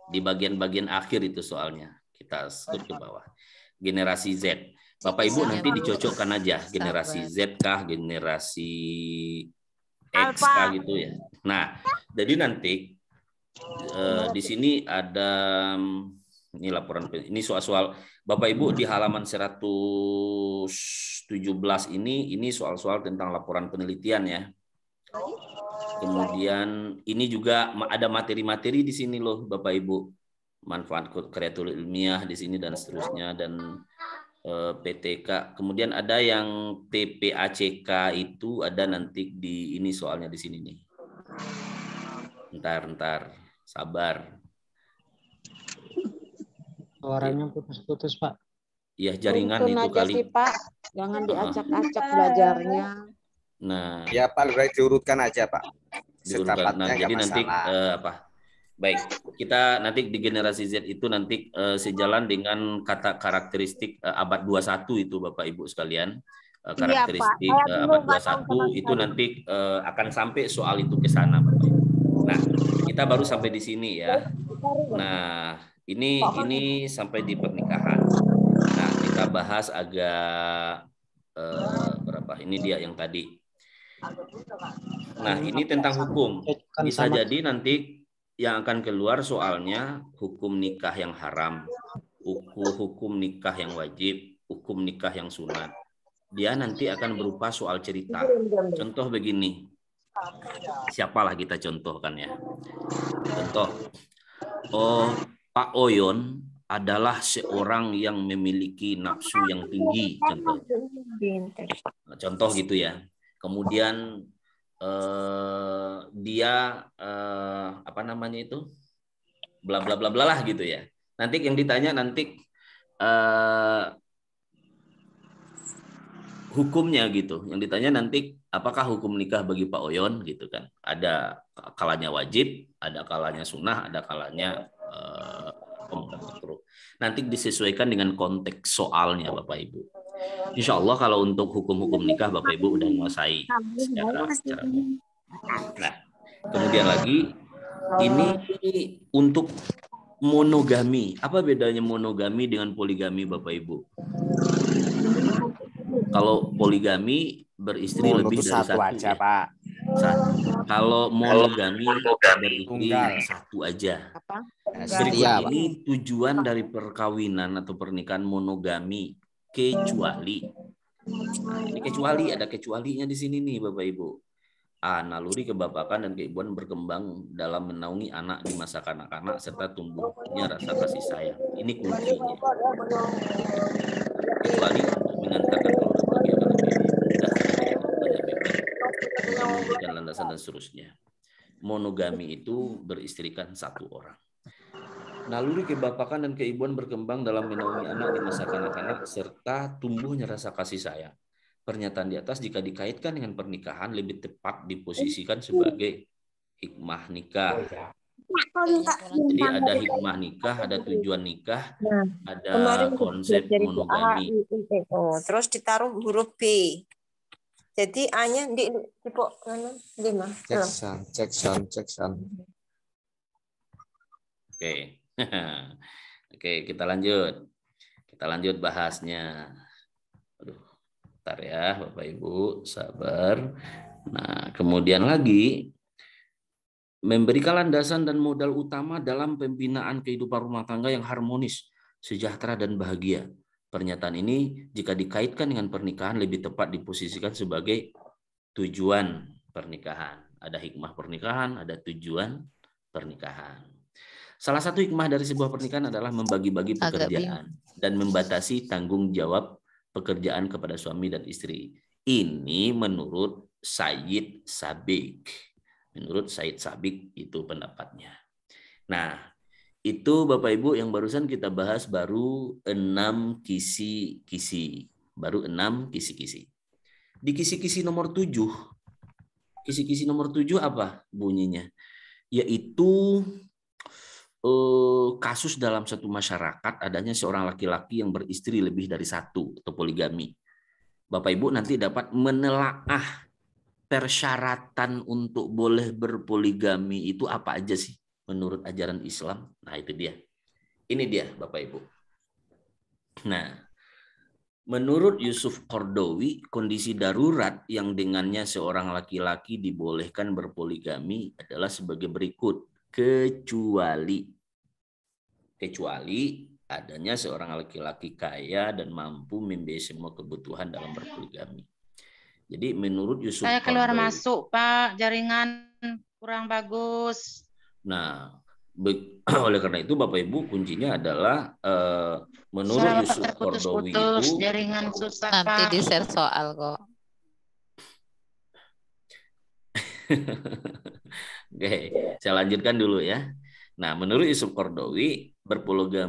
[SPEAKER 3] Di bagian-bagian akhir itu soalnya. Kita skip ke bawah. Generasi Z. Bapak Ibu nanti dicocokkan aja. Generasi Z kah, generasi X kah gitu ya. Nah, jadi nanti di sini ada ini laporan, ini soal-soal Bapak Ibu di halaman 117 ini soal-soal tentang laporan penelitian ya. Kemudian ini juga ada materi-materi di sini loh Bapak Ibu. Manfaat kreatur ilmiah di sini dan seterusnya, dan PTK. Kemudian ada yang TPACK itu ada nanti di ini soalnya di sini nih. Ntar, sabar.
[SPEAKER 8] Suaranya putus-putus, Pak.
[SPEAKER 3] Ya, jaringan
[SPEAKER 1] Tuntun
[SPEAKER 3] itu
[SPEAKER 1] aja
[SPEAKER 3] kali.
[SPEAKER 1] sih, Pak. Jangan diacak-acak belajarnya.
[SPEAKER 3] Nah,
[SPEAKER 5] Ya Pak, lebih baik diurutkan aja Pak.
[SPEAKER 3] diurutkan.
[SPEAKER 5] Setapatnya
[SPEAKER 3] Nah,
[SPEAKER 5] nggak
[SPEAKER 3] jadi nanti
[SPEAKER 5] masalah.
[SPEAKER 3] Baik, kita nanti di generasi Z itu nanti sejalan dengan kata karakteristik abad 21 itu Bapak Ibu sekalian. Karakteristik abad 21 itu nanti akan sampai soal itu ke sana Bapak Ibu. Nah, kita baru sampai di sini ya. Nah, ini sampai di pernikahan. Nah, kita bahas agak berapa? Ini dia yang tadi. Nah, ini tentang hukum. Bisa jadi nanti yang akan keluar soalnya hukum nikah yang haram, hukum nikah yang wajib, hukum nikah yang sunat. Dia nanti akan berupa soal cerita. Contoh begini. Siapalah kita contohkan ya. Contoh. Pak Oyon adalah seorang yang memiliki nafsu yang tinggi, contoh. Contoh gitu ya. Kemudian dia apa namanya itu, bla bla bla bla lah gitu ya. Nanti yang ditanya nanti hukumnya gitu. Yang ditanya nanti apakah hukum nikah bagi Pak Oyon gitu kan. Ada kalanya wajib, ada kalanya sunnah, ada kalanya makruh. Nanti disesuaikan dengan konteks soalnya Bapak Ibu. Insya Allah kalau untuk hukum-hukum nikah Bapak Ibu udah menguasai secara Nah, kemudian lagi ini untuk monogami. Apa bedanya monogami dengan poligami Bapak Ibu? Kalau poligami beristri lebih dari satu
[SPEAKER 5] aja,
[SPEAKER 3] ya.
[SPEAKER 5] Pak.
[SPEAKER 3] Kalau monogami beristri satu aja. Berikut ini tujuan dari perkawinan atau pernikahan monogami, kecuali. Nah, ini kecuali, ada kecualinya di sini nih Bapak Ibu. Naluri kebapakan dan keibuan berkembang dalam menaungi anak di masa kanak-kanak serta tumbuhnya rasa kasih sayang. Ini kuncinya. Kecuali untuk mengantarkan keluarga akan lebih mudah dan memberikan landasan dan seterusnya. Monogami itu beristrikan satu orang. Naluri kebapakan dan keibuan berkembang dalam menaungi anak di masa kanak-kanak serta tumbuhnya rasa kasih sayang. Pernyataan di atas jika dikaitkan dengan pernikahan lebih tepat diposisikan sebagai hikmah nikah. Jadi ada hikmah nikah, ada tujuan nikah, ada konsep monogami.
[SPEAKER 2] Terus ditaruh huruf B. Jadi A-nya di lima.
[SPEAKER 5] Cek sound.
[SPEAKER 3] Oke. Oke, kita lanjut. Kita lanjut bahasnya. Aduh, bentar ya Bapak Ibu, sabar. Nah, kemudian lagi memberikan landasan dan modal utama dalam pembinaan kehidupan rumah tangga yang harmonis, sejahtera dan bahagia. Pernyataan ini jika dikaitkan dengan pernikahan lebih tepat diposisikan sebagai tujuan pernikahan. Ada hikmah pernikahan, ada tujuan pernikahan. Salah satu hikmah dari sebuah pernikahan adalah membagi-bagi pekerjaan dan membatasi tanggung jawab pekerjaan kepada suami dan istri. Ini menurut Sayyid Sabiq. Menurut Sayyid Sabiq itu pendapatnya. Nah, itu Bapak Ibu yang barusan kita bahas baru 6 kisi-kisi. Baru 6 kisi-kisi. Di kisi-kisi nomor 7. Kisi-kisi nomor 7 apa bunyinya? Yaitu kasus dalam satu masyarakat adanya seorang laki-laki yang beristri lebih dari satu atau poligami. Bapak Ibu nanti dapat menelaah persyaratan untuk boleh berpoligami itu apa aja sih menurut ajaran Islam. Nah itu dia. Ini dia Bapak Ibu. Nah, menurut Yusuf Qardawi, kondisi darurat yang dengannya seorang laki-laki dibolehkan berpoligami adalah sebagai berikut. Kecuali adanya seorang laki-laki kaya dan mampu membiayai semua kebutuhan dalam berpoligami. Jadi menurut Yusuf
[SPEAKER 6] Saya keluar
[SPEAKER 3] Qardawi,
[SPEAKER 6] masuk Pak, jaringan.
[SPEAKER 12] kurang bagus.
[SPEAKER 3] Nah, oleh karena itu Bapak Ibu kuncinya adalah menurut
[SPEAKER 12] Suara Bapak
[SPEAKER 3] Yusuf Qaradawi itu
[SPEAKER 12] terputus-putus, jaringan susah,
[SPEAKER 11] Nanti
[SPEAKER 12] Pak.
[SPEAKER 11] di-share soal kok.
[SPEAKER 3] Oke, saya lanjutkan dulu ya. Nah, menurut Yusuf Qaradawi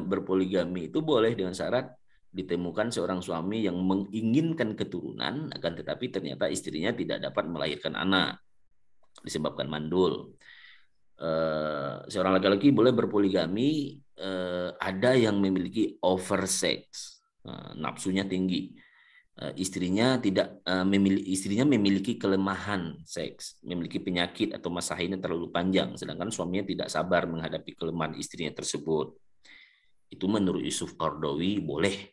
[SPEAKER 3] berpoligami itu boleh dengan syarat ditemukan seorang suami yang menginginkan keturunan, akan tetapi ternyata istrinya tidak dapat melahirkan anak disebabkan mandul. Seorang laki-laki boleh berpoligami, ada yang memiliki oversex, nafsunya tinggi, istrinya memiliki kelemahan seks, memiliki penyakit atau masa haidnya terlalu panjang, sedangkan suaminya tidak sabar menghadapi kelemahan istrinya tersebut. Itu menurut Yusuf Qaradawi boleh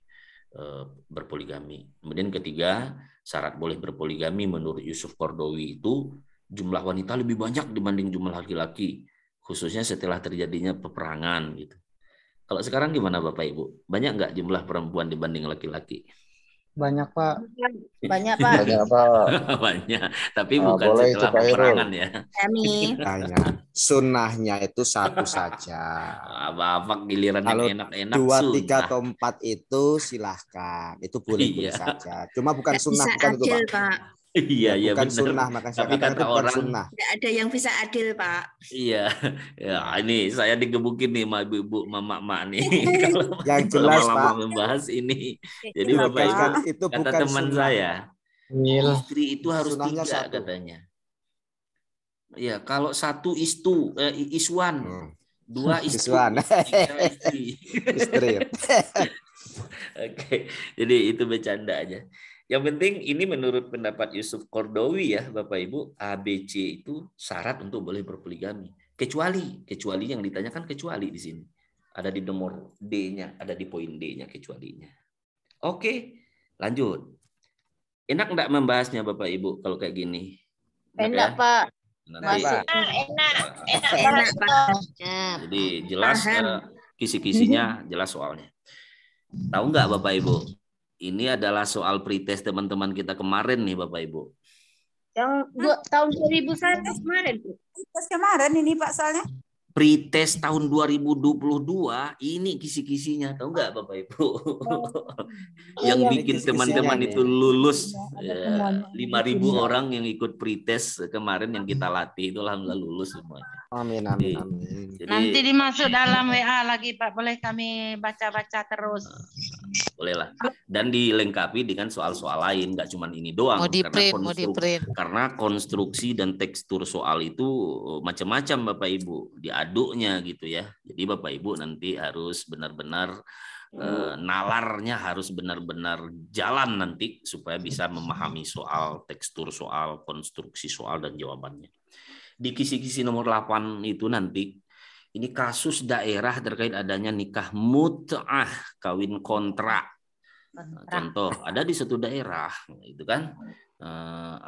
[SPEAKER 3] berpoligami. Kemudian ketiga, syarat boleh berpoligami menurut Yusuf Qaradawi itu jumlah wanita lebih banyak dibanding jumlah laki-laki, khususnya setelah terjadinya peperangan gitu. Kalau sekarang gimana Bapak Ibu? Banyak nggak jumlah perempuan dibanding laki-laki?
[SPEAKER 8] Banyak, Pak.
[SPEAKER 9] Banyak, Pak.
[SPEAKER 5] Banyak, Pak.
[SPEAKER 3] Banyak, tapi bukan
[SPEAKER 5] boleh
[SPEAKER 3] setelah
[SPEAKER 5] itu, Pak Irul.
[SPEAKER 3] peperangan ya.
[SPEAKER 9] Kami.
[SPEAKER 5] Banyak. Sunnahnya itu satu saja.
[SPEAKER 3] Apa-apa giliran
[SPEAKER 5] Kalau
[SPEAKER 3] yang enak-enak
[SPEAKER 5] 2, 3
[SPEAKER 3] sunnah.
[SPEAKER 5] atau 4 itu silahkan. Itu boleh-boleh
[SPEAKER 3] Iya.
[SPEAKER 5] saja. Cuma bukan
[SPEAKER 9] Nggak
[SPEAKER 5] sunnah,
[SPEAKER 9] bisa
[SPEAKER 5] bukan itu,
[SPEAKER 9] adil,
[SPEAKER 5] Pak.
[SPEAKER 9] Pak.
[SPEAKER 3] Iya, iya
[SPEAKER 5] bukan
[SPEAKER 3] benar.
[SPEAKER 5] sunnah, maka saya
[SPEAKER 3] Tapi
[SPEAKER 5] katakan
[SPEAKER 3] kata
[SPEAKER 5] itu bukan
[SPEAKER 3] orang,
[SPEAKER 5] sunnah.
[SPEAKER 9] Nggak ada yang bisa adil, Pak.
[SPEAKER 3] iya, ya ini saya digebukin nih sama ibu-ibu, mama-mama nih.
[SPEAKER 5] Yang
[SPEAKER 3] Kalau
[SPEAKER 5] jelas,
[SPEAKER 3] lama-lama
[SPEAKER 5] Pak.
[SPEAKER 3] membahas ini. Jadi
[SPEAKER 5] Bukan,
[SPEAKER 3] Bapak Ibu,
[SPEAKER 5] itu
[SPEAKER 3] kata
[SPEAKER 5] bukan
[SPEAKER 3] teman
[SPEAKER 5] sunnah.
[SPEAKER 3] saya,
[SPEAKER 8] Mil.
[SPEAKER 3] istri itu harus
[SPEAKER 5] Sunnahnya
[SPEAKER 3] 3
[SPEAKER 5] satu.
[SPEAKER 3] katanya. Ya, kalau 1 iswan, 2 istri,
[SPEAKER 5] Iswan.
[SPEAKER 3] 3 istri.
[SPEAKER 5] Istri.
[SPEAKER 3] Oke, jadi itu bercanda aja. Yang penting ini menurut pendapat Yusuf Qaradawi ya, Bapak Ibu, ABC itu syarat untuk boleh berpoligami. Kecuali yang ditanyakan kecuali di sini. Ada di nomor D-nya, ada di poin D-nya kecualinya. Oke, lanjut. Enak enggak membahasnya Bapak Ibu kalau kayak gini?
[SPEAKER 9] Enak, Pak.
[SPEAKER 3] Nanti,
[SPEAKER 9] Enak, Pak.
[SPEAKER 3] jadi jelas kisi-kisinya jelas soalnya. Tahu nggak Bapak Ibu? Ini adalah soal pretest teman-teman kita kemarin nih Bapak Ibu.
[SPEAKER 9] Yang tahun 2001 kemarin, Bu.
[SPEAKER 10] Kemarin ini Pak soalnya.
[SPEAKER 3] Pretest tahun 2022 ini kisi-kisinya, tahu nggak Bapak Ibu? Yang
[SPEAKER 5] iya,
[SPEAKER 3] bikin
[SPEAKER 5] kisi-kisinya
[SPEAKER 3] teman-teman
[SPEAKER 5] nih.
[SPEAKER 3] itu lulus.
[SPEAKER 10] Ada semuanya.
[SPEAKER 3] 5.000 orang yang ikut pretest kemarin yang kita latih itu alhamdulillah lulus semuanya.
[SPEAKER 5] Amin, amin, amin.
[SPEAKER 3] Jadi,
[SPEAKER 12] Nanti dimasuk dalam WA lagi, Pak. Boleh kami baca-baca terus.
[SPEAKER 3] boleh lah. Dan dilengkapi dengan soal-soal lain, nggak cuma ini doang.
[SPEAKER 11] Mau di-print.
[SPEAKER 3] Karena konstruksi dan tekstur soal itu macam-macam Bapak Ibu, diaduknya gitu ya. Jadi Bapak Ibu nanti harus benar-benar nalarnya harus benar-benar jalan nanti supaya bisa memahami soal, tekstur soal, konstruksi soal dan jawabannya. Di kisi-kisi nomor 8 itu nanti ini kasus daerah terkait adanya nikah mut'ah, kawin kontrak. Contoh, ada di satu daerah itu kan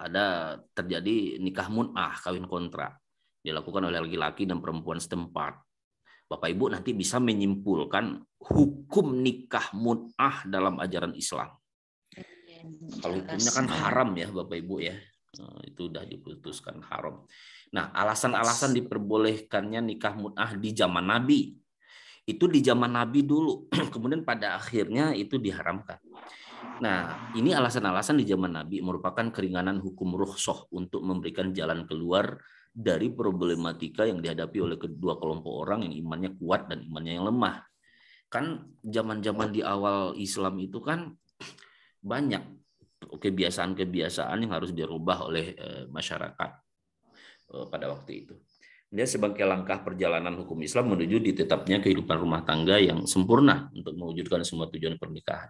[SPEAKER 3] ada terjadi nikah mut'ah, kawin kontrak dilakukan oleh laki-laki dan perempuan setempat. Bapak Ibu nanti bisa menyimpulkan hukum nikah mut'ah dalam ajaran Islam. Kalau hukumnya kan haram ya Bapak Ibu ya. Itu udah diputuskan haram. Nah, alasan-alasan diperbolehkannya nikah mut'ah di zaman Nabi. Itu di zaman Nabi dulu. Kemudian pada akhirnya itu diharamkan. Nah, ini alasan-alasan di zaman Nabi merupakan keringanan hukum rukhsah untuk memberikan jalan keluar dari problematika yang dihadapi oleh kedua kelompok orang yang imannya kuat dan imannya yang lemah. Kan zaman-zaman di awal Islam itu kan banyak kebiasaan-kebiasaan yang harus dirubah oleh masyarakat pada waktu itu. Dia sebagai langkah perjalanan hukum Islam menuju ditetapnya kehidupan rumah tangga yang sempurna untuk mewujudkan semua tujuan pernikahan.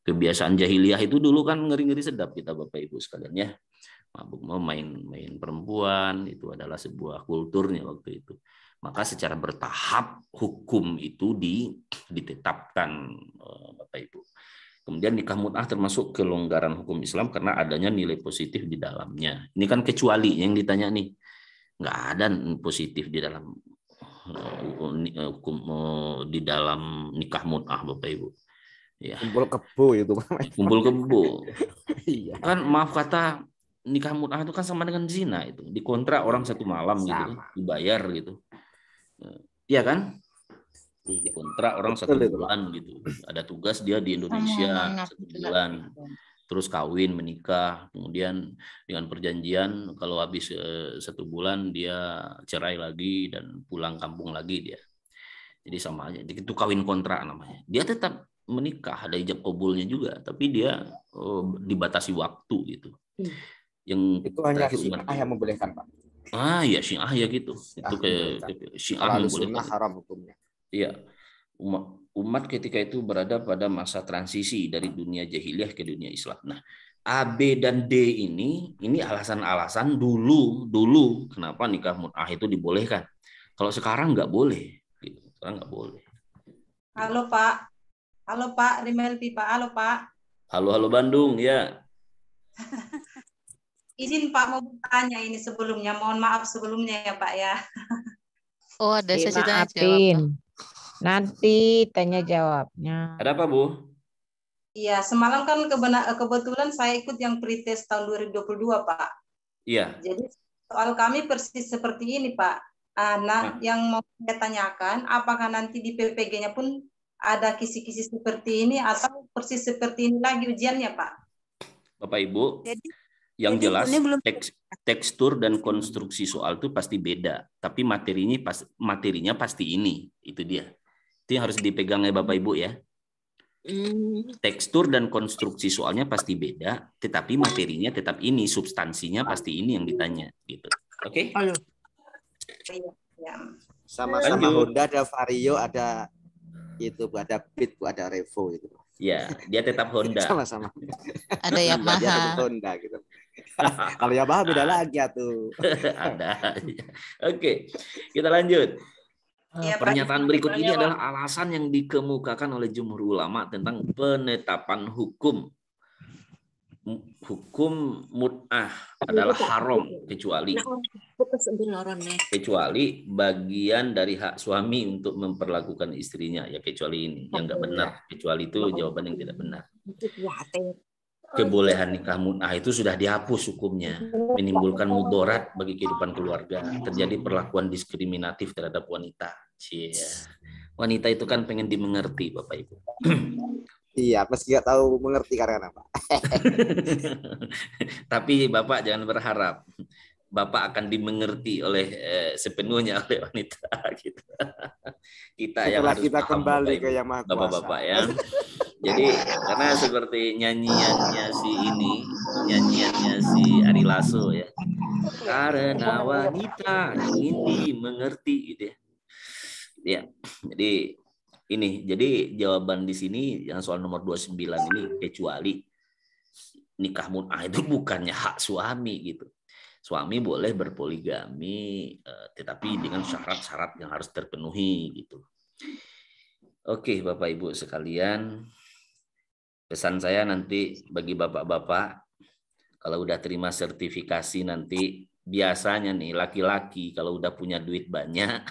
[SPEAKER 3] Kebiasaan jahiliyah itu dulu kan ngeri-ngeri sedap kita Bapak Ibu sekalian ya. Mabuk mau main perempuan itu adalah sebuah kulturnya waktu itu. Maka secara bertahap hukum itu ditetapkan Bapak Ibu. Kemudian nikah mut'ah termasuk kelonggaran hukum Islam karena adanya nilai positif di dalamnya. Ini kan kecuali yang ditanya nih. Nggak ada positif di dalam hukum di dalam nikah mut'ah Bapak Ibu. Ya.
[SPEAKER 5] Kumpul kebo itu.
[SPEAKER 3] Kumpul kebo.
[SPEAKER 5] Iya.
[SPEAKER 3] Kan maaf kata nikah mut'ah itu kan sama dengan zina, itu dikontrak orang 1 malam gitu, dibayar gitu. Iya kan? Dikontrak orang 1 bulan gitu. Ada tugas dia di Indonesia 1 bulan. Terus kawin, menikah, kemudian dengan perjanjian kalau habis 1 bulan dia cerai lagi dan pulang kampung lagi dia. Jadi sama aja, itu kawin kontrak namanya. Dia tetap menikah, ada ijab kabulnya juga, tapi dia dibatasi waktu gitu. Yang
[SPEAKER 5] itu hanya Syiah yang membolehkan, Pak.
[SPEAKER 3] Ya Syiah ya gitu. Itu kayak Syiah membolehkan.
[SPEAKER 5] Haram hukumnya.
[SPEAKER 3] Iya. Umat ketika itu berada pada masa transisi dari dunia jahiliyah ke dunia Islam. Nah, A, B, dan D ini alasan-alasan dulu kenapa nikah mut'ah itu dibolehkan. Kalau sekarang nggak boleh. Gitu. Sekarang nggak boleh.
[SPEAKER 12] Halo Pak, Rimelvi Pak, halo Pak.
[SPEAKER 3] Halo Bandung, ya.
[SPEAKER 12] Izin Pak mau bertanya ini sebelumnya, mohon maaf sebelumnya ya Pak ya.
[SPEAKER 11] Oh, ada sesi tanya jawab.
[SPEAKER 1] Dimaafin. Nanti tanya jawabnya.
[SPEAKER 3] Ada apa, Bu?
[SPEAKER 12] Iya, semalam kan kebetulan saya ikut yang pretest tahun 2022, Pak.
[SPEAKER 3] Iya.
[SPEAKER 12] Jadi soal kami persis seperti ini, Pak. Yang mau saya tanyakan, apakah nanti di PPG-nya pun ada kisi-kisi seperti ini atau persis seperti ini lagi ujiannya, Pak? Bapak Ibu, yang jelas tekstur dan konstruksi soal itu pasti beda, tapi materinya pasti ini, itu dia. Itu yang harus dipegang ya Bapak Ibu ya. Tekstur dan konstruksi soalnya pasti beda, tetapi materinya tetap ini, substansinya pasti ini yang ditanya, gitu. Oke?
[SPEAKER 5] Sama-sama Honda, ada Vario, ada itu, ada Beat, ada Revo itu.
[SPEAKER 3] Ya, dia tetap Honda.
[SPEAKER 5] Sama-sama.
[SPEAKER 11] Ada Yamaha.
[SPEAKER 5] Honda gitu. Kalau Yamaha beda lagi tuh.
[SPEAKER 3] Ada. Oke, kita lanjut. Pernyataan berikut ini adalah alasan yang dikemukakan oleh jumhur ulama tentang penetapan hukum mut'ah adalah haram kecuali bagian dari hak suami untuk memperlakukan istrinya, ya kecuali ini yang nggak benar. Kecuali itu jawaban yang tidak benar. Kebolehan nikah mut'ah itu sudah dihapus hukumnya, menimbulkan mudarat bagi kehidupan keluarga, terjadi perlakuan diskriminatif terhadap wanita. Wanita itu kan pengen dimengerti, Bapak Ibu.
[SPEAKER 5] Iya, meski nggak tahu mengerti karena apa.
[SPEAKER 3] Tapi Bapak jangan berharap Bapak akan dimengerti oleh sepenuhnya oleh wanita. Gitu. Kita yang harus
[SPEAKER 5] kita
[SPEAKER 3] paham,
[SPEAKER 5] kembali
[SPEAKER 3] Bapak,
[SPEAKER 5] ke Yang Maha Kuasa.
[SPEAKER 3] Bapak-bapak ya. Jadi karena seperti nyanyiannya si Ari Lasso ya. Karena wanita ingin dimengerti gitu ya. Ya, jadi jawaban di sini yang soal nomor 29 ini, kecuali nikah mut'ah itu bukannya hak suami gitu. Suami boleh berpoligami, tetapi dengan syarat-syarat yang harus terpenuhi gitu. Oke, Bapak Ibu sekalian, pesan saya nanti bagi bapak-bapak, kalau udah terima sertifikasi nanti, biasanya nih laki-laki kalau udah punya duit banyak,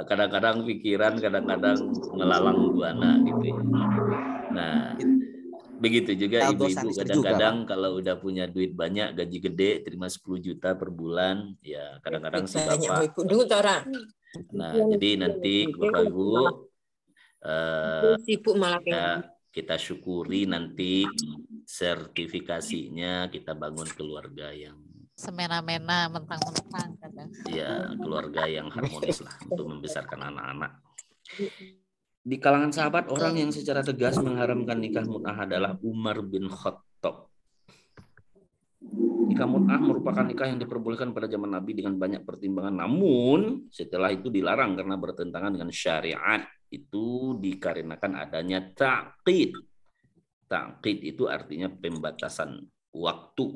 [SPEAKER 3] kadang-kadang pikiran, kadang-kadang melalang buana gitu ya. Nah, begitu juga ibu-ibu kadang-kadang kalau udah punya duit banyak, gaji gede, terima 10 juta per bulan, ya kadang-kadang si bapak. Nah, jadi nanti Bapak Ibu kita syukuri nanti sertifikasinya, kita bangun keluarga yang
[SPEAKER 11] semena-mena, mentang-mentang.
[SPEAKER 3] Ya, keluarga yang harmonis lah untuk membesarkan anak-anak. Di kalangan sahabat, orang yang secara tegas mengharamkan nikah mut'ah adalah Umar bin Khattab. Nikah mut'ah merupakan nikah yang diperbolehkan pada zaman Nabi dengan banyak pertimbangan. Namun setelah itu dilarang karena bertentangan dengan syariat. Itu dikarenakan adanya ta'qid. Ta'qid itu artinya pembatasan waktu.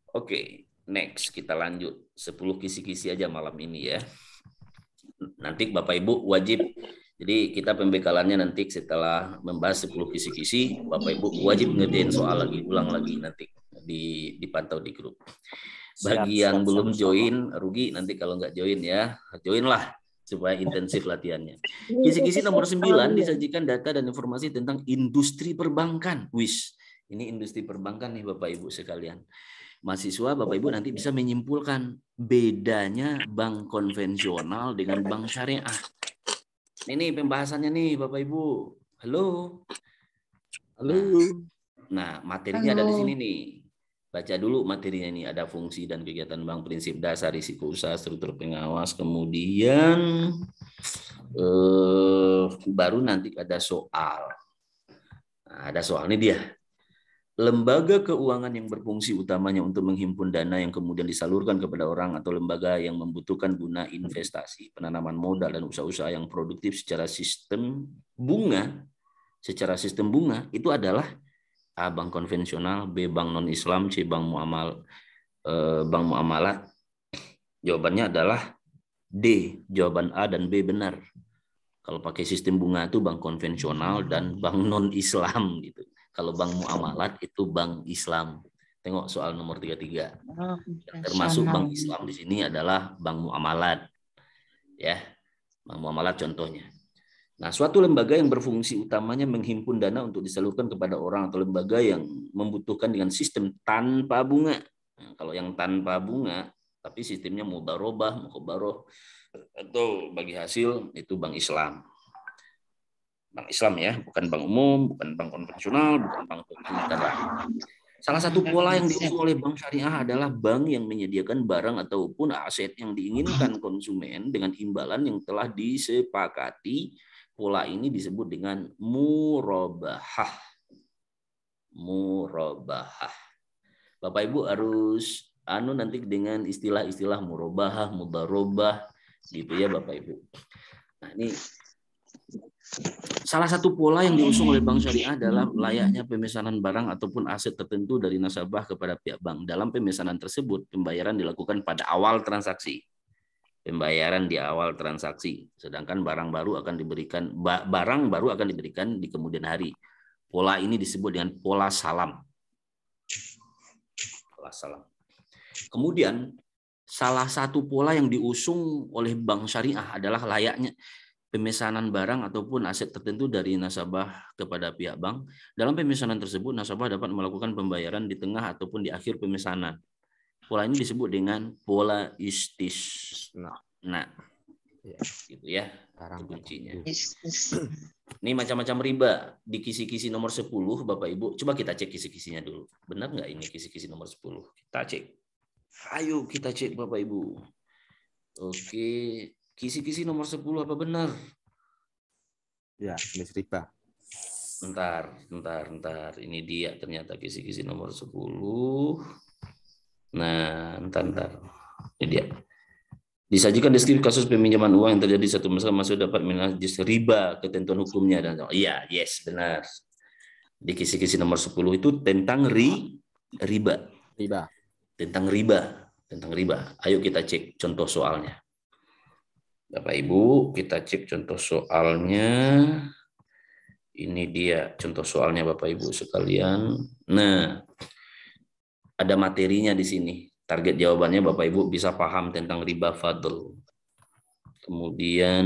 [SPEAKER 3] Oke, next kita lanjut. 10 kisi-kisi aja malam ini ya. Nanti Bapak Ibu wajib. Jadi kita pembekalannya nanti setelah membahas 10 kisi-kisi, Bapak Ibu wajib ngerjain soal lagi, ulang lagi nanti dipantau di grup. Bagi yang belum join, rugi nanti kalau nggak join ya. Join lah. supaya intensif latihannya. Kisi-kisi nomor 9 disajikan data dan informasi tentang industri perbankan. Wis, ini industri perbankan nih Bapak Ibu sekalian. Mahasiswa Bapak Ibu nanti bisa menyimpulkan bedanya bank konvensional dengan bank syariah. Ini pembahasannya nih Bapak Ibu. Halo.
[SPEAKER 5] Halo.
[SPEAKER 3] Nah, materinya ada di sini nih. Baca dulu materinya ini, ada fungsi dan kegiatan bank, prinsip dasar, risiko usaha, struktur pengawas, kemudian baru nanti ada soal. Nah, ada soal ini dia. Lembaga keuangan yang berfungsi utamanya untuk menghimpun dana yang kemudian disalurkan kepada orang atau lembaga yang membutuhkan guna investasi, penanaman modal dan usaha-usaha yang produktif secara sistem bunga, itu adalah A. Bank konvensional, B. Bank non-Islam, C. Bank muamalat. Jawabannya adalah D. Jawaban A dan B benar. Kalau pakai sistem bunga itu bank konvensional dan bank non-Islam gitu. Kalau bank muamalat itu bank Islam. Tengok soal nomor 33. Termasuk bank Islam di sini adalah bank muamalat. Ya. Bank muamalat contohnya. Nah, suatu lembaga yang berfungsi utamanya menghimpun dana untuk disalurkan kepada orang atau lembaga yang membutuhkan dengan sistem tanpa bunga. Nah, kalau yang tanpa bunga, tapi sistemnya mudharabah, muqabarah, atau bagi hasil, itu bank Islam. Bank Islam ya, bukan bank umum, bukan bank konvensional, bukan bank pemerintah. Salah satu pola yang diusung oleh bank syariah adalah bank yang menyediakan barang ataupun aset yang diinginkan konsumen dengan imbalan yang telah disepakati. Pola ini disebut dengan murabahah. Murabahah. Bapak Ibu harus nanti dengan istilah-istilah murabahah, mudharabah gitu ya Bapak Ibu. Nah, ini salah satu pola yang diusung oleh bank syariah adalah layaknya pemesanan barang ataupun aset tertentu dari nasabah kepada pihak bank. Dalam pemesanan tersebut, pembayaran dilakukan pada awal transaksi. Pembayaran di awal transaksi, sedangkan barang baru akan diberikan di kemudian hari. Pola ini disebut dengan pola salam. Pola salam. Kemudian salah satu pola yang diusung oleh bank syariah adalah layaknya pemesanan barang ataupun aset tertentu dari nasabah kepada pihak bank. Dalam pemesanan tersebut, nasabah dapat melakukan pembayaran di tengah ataupun di akhir pemesanan. Pola ini disebut dengan pola istisna. Nah, gitu ya, kuncinya. Ini macam-macam riba di kisi-kisi nomor 10, Bapak Ibu. Coba kita cek kisi-kisinya dulu. Benar nggak ini kisi-kisi nomor 10? Kita cek. Ayo kita cek Bapak Ibu. Oke, kisi-kisi nomor 10 apa benar?
[SPEAKER 5] Ya, jenis riba.
[SPEAKER 3] Bentar. Ini dia ternyata kisi-kisi nomor 10. Nah, entar. Ini dia. Disajikan deskripsi kasus peminjaman uang yang terjadi satu masa masuk dapat menajis riba, ketentuan hukumnya dan iya, yes, benar. Di kisi-kisi nomor 10 itu tentang riba. Tentang riba. Ayo kita cek contoh soalnya. Bapak Ibu, kita cek contoh soalnya. Ini dia contoh soalnya Bapak Ibu sekalian. Nah, ada materinya di sini. Target jawabannya Bapak Ibu bisa paham tentang riba fadl. Kemudian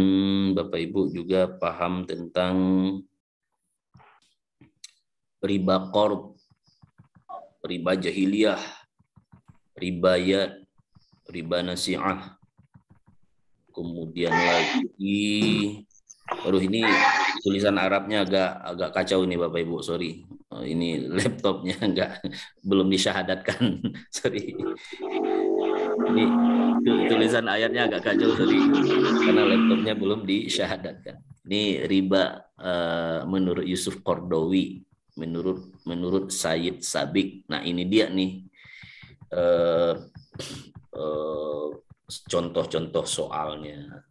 [SPEAKER 3] Bapak Ibu juga paham tentang riba qard, riba jahiliyah, ribayat, riba nasi'ah. Kemudian lagi, aduh ini tulisan Arabnya agak kacau nih Bapak Ibu, sorry. Ini laptopnya belum disyahadatkan, sorry. Ini tulisan ayatnya agak kacau, sorry, karena laptopnya belum disyahadatkan. Ini riba menurut Yusuf Qardawi, menurut Sayyid Sabiq. Nah ini dia nih contoh-contoh soalnya.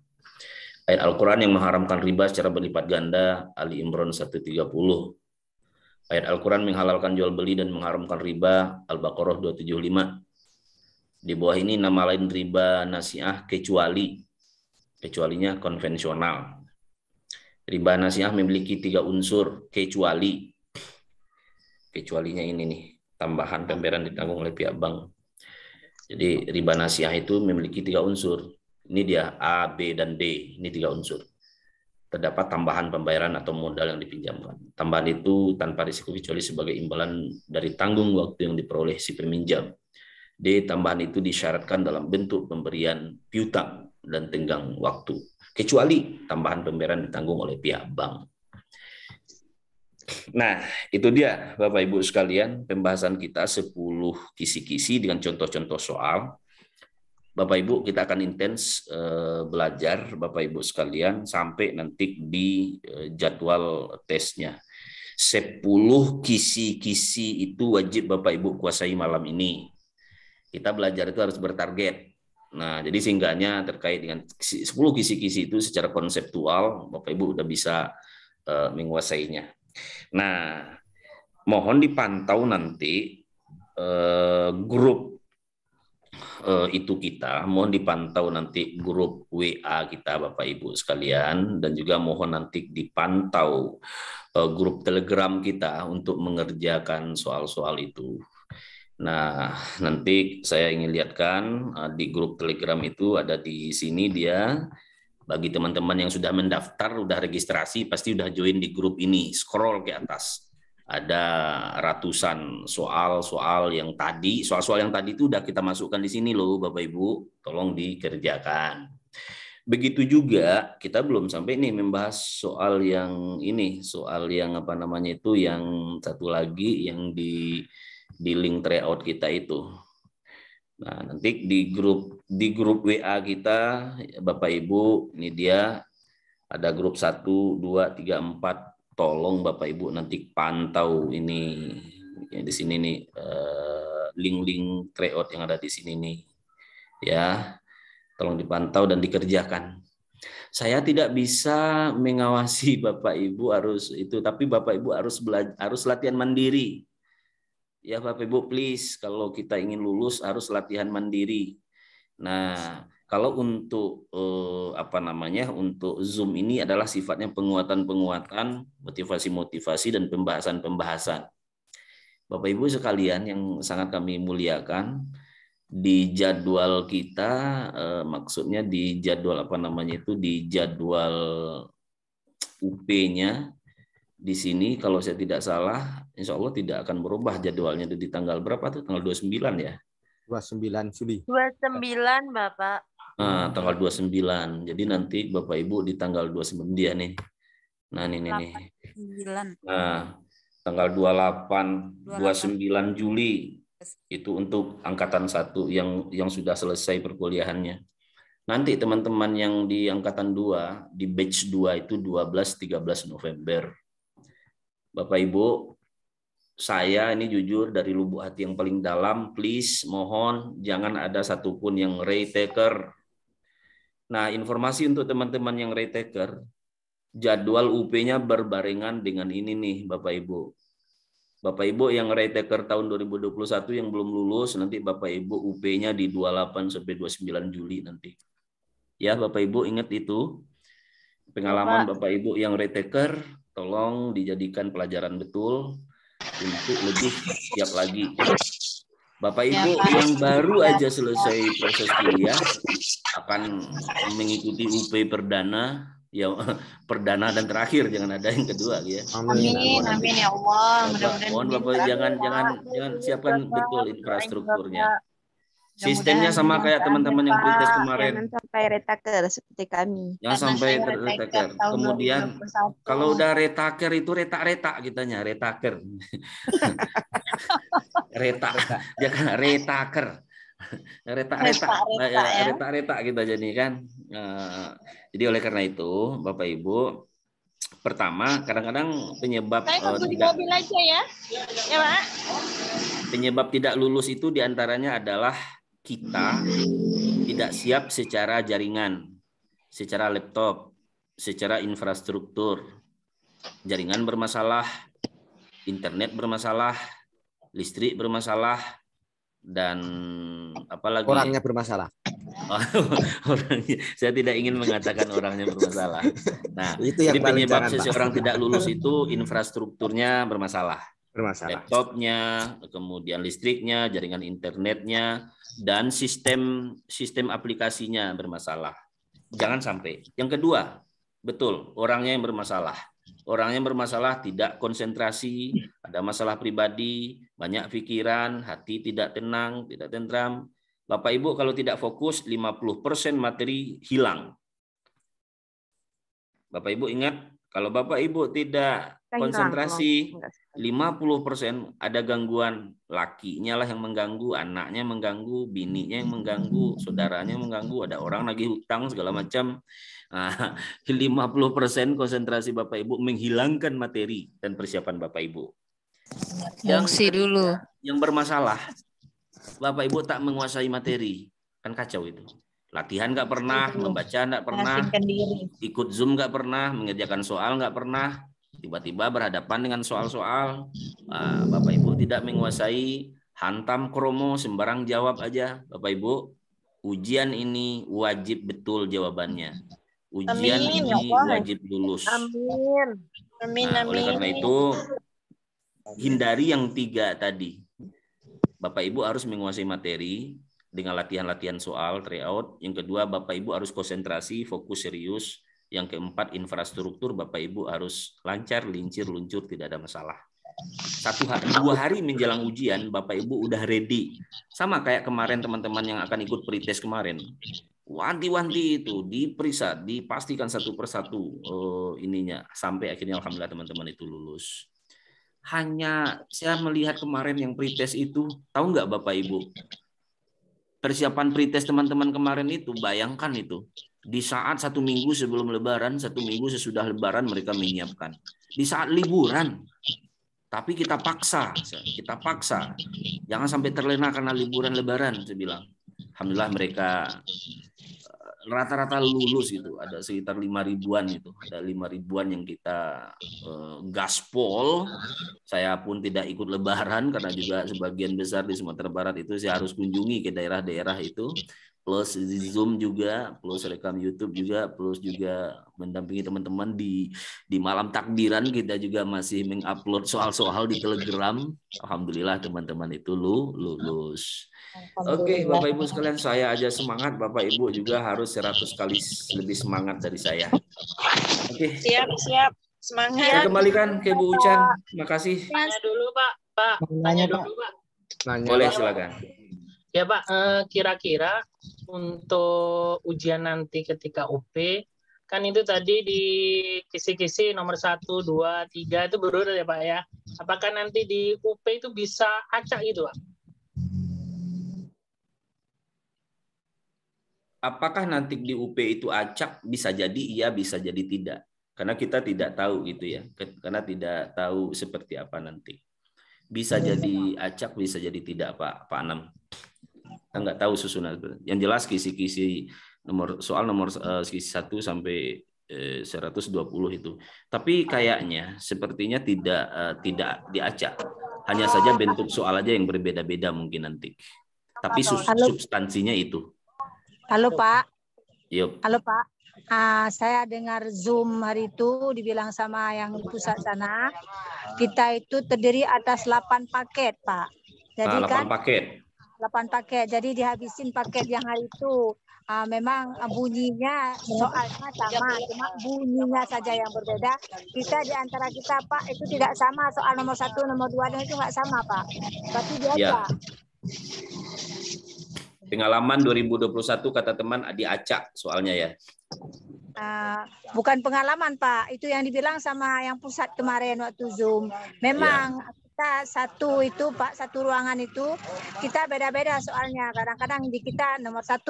[SPEAKER 3] Ayat Al-Quran yang mengharamkan riba secara berlipat ganda, Ali Imran 130. Ayat Al-Quran menghalalkan jual beli dan mengharamkan riba, Al-Baqarah 275. Di bawah ini nama lain riba nasi'ah kecualinya konvensional. Riba nasi'ah memiliki 3 unsur kecualinya ini nih, tambahan pembayaran ditanggung oleh pihak bank. Jadi riba nasi'ah itu memiliki 3 unsur. Ini dia A, B, dan D. Ini 3 unsur. Terdapat tambahan pembayaran atau modal yang dipinjamkan. Tambahan itu tanpa risiko kecuali sebagai imbalan dari tanggung waktu yang diperoleh si peminjam. D. Tambahan itu disyaratkan dalam bentuk pemberian piutang dan tenggang waktu, kecuali tambahan pembayaran ditanggung oleh pihak bank. Nah, itu dia Bapak Ibu sekalian pembahasan kita 10 kisi-kisi dengan contoh-contoh soal. Bapak Ibu kita akan intens belajar Bapak Ibu sekalian sampai nanti di jadwal tesnya. 10 kisi-kisi itu wajib Bapak Ibu kuasai malam ini. Kita belajar itu harus bertarget. Nah, jadi sehingga terkait dengan 10 kisi-kisi itu secara konseptual Bapak Ibu udah bisa menguasainya. Nah, mohon dipantau nanti grup itu kita, mohon dipantau nanti grup WA kita Bapak Ibu sekalian, dan juga mohon nanti dipantau grup Telegram kita untuk mengerjakan soal-soal itu. Nah, nanti saya ingin lihatkan di grup Telegram itu ada di sini dia. Bagi teman-teman yang sudah mendaftar, sudah registrasi, pasti sudah join di grup ini. Scroll ke atas. Ada ratusan soal-soal yang tadi. Soal-soal yang tadi itu sudah kita masukkan di sini loh, Bapak Ibu. Tolong dikerjakan. Begitu juga kita belum sampai nih membahas soal yang ini. Soal yang apa namanya itu, yang satu lagi yang di link tryout kita itu. Nah, nanti di grup WA kita Bapak Ibu, ini dia ada grup 1, 2, 3, 4. Tolong Bapak Ibu nanti pantau ini ya, di sini nih link-link tryout yang ada di sini nih. Ya. Tolong dipantau dan dikerjakan. Saya tidak bisa mengawasi Bapak Ibu harus itu, tapi Bapak Ibu harus latihan mandiri. Ya Bapak Ibu please, kalau kita ingin lulus harus latihan mandiri. Nah, kalau untuk untuk Zoom ini adalah sifatnya penguatan-penguatan, motivasi-motivasi dan pembahasan-pembahasan. Bapak Ibu sekalian yang sangat kami muliakan, di jadwal kita maksudnya di jadwal di jadwal UP-nya di sini kalau saya tidak salah, insya Allah tidak akan berubah jadwalnya di tanggal berapa tuh? Tanggal 29 ya? 29 Juli.
[SPEAKER 13] 29 Bapak.
[SPEAKER 3] Nah, tanggal 29. Jadi nanti Bapak Ibu di tanggal 29 dia nih. Nah, ini nih.
[SPEAKER 7] 9.
[SPEAKER 3] Nah, tanggal 29 Juli itu untuk angkatan 1 yang sudah selesai perkuliahannya. Nanti teman-teman yang di angkatan 2, di batch 2 itu 12-13 November. Bapak Ibu, saya ini jujur dari lubuk hati yang paling dalam, please mohon jangan ada satupun yang retaker. Nah, informasi untuk teman-teman yang retaker, jadwal UP-nya berbarengan dengan ini nih Bapak Ibu. Bapak Ibu yang retaker tahun 2021 yang belum lulus, nanti Bapak Ibu UP-nya di 28 sampai 29 Juli nanti. Ya Bapak Ibu ingat itu. Pengalaman Bapak Ibu yang retaker, tolong dijadikan pelajaran betul untuk lebih siap lagi. Bapak Ibu yang baru aja selesai proses kuliah akan mengikuti UP perdana, ya perdana dan terakhir, jangan ada yang kedua ya.
[SPEAKER 13] Amin, amin ya Allah.
[SPEAKER 3] Mohon Bapak jangan siapkan betul infrastrukturnya. Sistemnya sama kayak teman-teman yang pretest kemarin.
[SPEAKER 6] Jangan sampai retaker seperti kami.
[SPEAKER 3] Jangan sampai retaker. Kemudian kalau udah retaker itu retak-retak kitanya, retaker. Retak, jangan retaker. Retak-retak kita jadi kan. Jadi oleh karena itu, Bapak Ibu, pertama kadang-kadang penyebab
[SPEAKER 13] mobil aja ya. Ya, Pak.
[SPEAKER 3] Penyebab tidak lulus itu diantaranya adalah kita tidak siap secara jaringan, secara laptop, secara infrastruktur. Jaringan bermasalah, internet bermasalah, listrik bermasalah, dan apalagi
[SPEAKER 5] orangnya bermasalah.
[SPEAKER 3] Saya tidak ingin mengatakan orangnya bermasalah. Nah,
[SPEAKER 5] itu yang
[SPEAKER 3] jadi penyebab seseorang tidak lulus itu infrastrukturnya bermasalah.
[SPEAKER 5] Bermasalah.
[SPEAKER 3] Laptopnya, kemudian listriknya, jaringan internetnya, dan sistem aplikasinya bermasalah. Jangan sampai. Yang kedua, betul, orangnya yang bermasalah. Orangnya yang bermasalah tidak konsentrasi, ada masalah pribadi, banyak pikiran, hati tidak tenang, tidak tentram. Bapak Ibu kalau tidak fokus, 50% materi hilang. Bapak Ibu ingat, kalau Bapak Ibu tidak konsentrasi, 50% ada gangguan. Lakinya lah yang mengganggu, anaknya mengganggu, bininya yang mengganggu, saudaranya yang mengganggu, ada orang lagi hutang segala macam. 50% konsentrasi Bapak Ibu menghilangkan materi dan persiapan Bapak Ibu.
[SPEAKER 11] Fungsi dulu.
[SPEAKER 3] Yang bermasalah, Bapak Ibu tak menguasai materi, kan kacau itu. Latihan nggak pernah, membaca nggak pernah, ikut Zoom nggak pernah, mengerjakan soal nggak pernah, tiba-tiba berhadapan dengan soal-soal. Bapak Ibu tidak menguasai, hantam kromo, sembarang jawab aja. Bapak Ibu, ujian ini wajib betul jawabannya. Ujian ini wajib lulus.
[SPEAKER 13] Amin. Amin,
[SPEAKER 3] Oleh karena itu, hindari yang 3 tadi. Bapak Ibu harus menguasai materi dengan latihan-latihan soal, tryout. Yang kedua, Bapak Ibu harus konsentrasi, fokus, serius. Yang keempat, infrastruktur Bapak Ibu harus lancar, lincir, luncur, tidak ada masalah. 2 hari menjelang ujian, Bapak Ibu udah ready. Sama kayak kemarin teman-teman yang akan ikut pretest kemarin. Wanti-wanti itu diperiksa, dipastikan satu persatu ininya. Sampai akhirnya alhamdulillah teman-teman itu lulus. Hanya saya melihat kemarin yang pretest itu, tahu nggak Bapak Ibu? Persiapan pretest teman-teman kemarin itu, bayangkan itu. Di saat 1 minggu sebelum Lebaran, 1 minggu sesudah Lebaran mereka menyiapkan. Di saat liburan. Tapi kita paksa. Jangan sampai terlena karena liburan Lebaran, saya bilang. Alhamdulillah mereka rata-rata lulus itu. Ada sekitar 5.000-an itu. Ada 5.000-an yang kita gaspol. Saya pun tidak ikut Lebaran karena juga sebagian besar di Sumatera Barat itu saya harus kunjungi ke daerah-daerah itu. Plus Zoom juga, plus rekam YouTube juga, plus juga mendampingi teman-teman di malam takbiran kita juga masih mengupload soal-soal di Telegram. Alhamdulillah teman-teman itu lulus. Oke, Bapak Ibu sekalian, saya aja semangat, Bapak Ibu juga harus 100 kali lebih semangat dari saya. Oke.
[SPEAKER 13] Siap. Semangat.
[SPEAKER 3] Saya kembalikan ke Bu Ucan. Terima kasih.
[SPEAKER 13] Tanya dulu, Pak.
[SPEAKER 8] Nanya, Pak.
[SPEAKER 3] Boleh, silakan.
[SPEAKER 14] Ya Pak, kira-kira untuk ujian nanti ketika UP, kan itu tadi di kisi-kisi nomor 1, 2, 3 itu berurut ya Pak ya. Apakah nanti di UP itu bisa acak gitu Pak?
[SPEAKER 3] Apakah nanti di UP itu acak? Bisa jadi iya, bisa jadi tidak. Karena kita tidak tahu gitu ya. Karena tidak tahu seperti apa nanti. Bisa jadi acak, bisa jadi tidak Pak Anam. Kita nggak tahu susunan. Yang jelas kisi-kisi soal nomor kisi 1 sampai 120 itu. Tapi kayaknya sepertinya tidak diacak. Hanya saja bentuk soal aja yang berbeda-beda mungkin nanti. Tapi substansinya itu.
[SPEAKER 9] Halo Pak.
[SPEAKER 3] Yuk.
[SPEAKER 9] Halo Pak. Saya dengar Zoom hari itu dibilang sama yang pusat sana, kita itu terdiri atas 8 paket Pak. Jadi
[SPEAKER 3] 8 paket.
[SPEAKER 9] 8 paket. Jadi dihabisin paket yang hari itu. Memang bunyinya soalnya sama, cuma bunyinya saja yang berbeda. Kita di antara kita Pak itu tidak sama, soal nomor 1, nomor 2 itu nggak sama Pak. Berarti dia
[SPEAKER 3] ya. Pengalaman 2021 kata teman diacak soalnya ya.
[SPEAKER 9] Bukan pengalaman Pak, itu yang dibilang sama yang pusat kemarin waktu Zoom. Memang kita satu itu Pak, satu ruangan itu kita beda-beda soalnya. Kadang-kadang di kita nomor 1,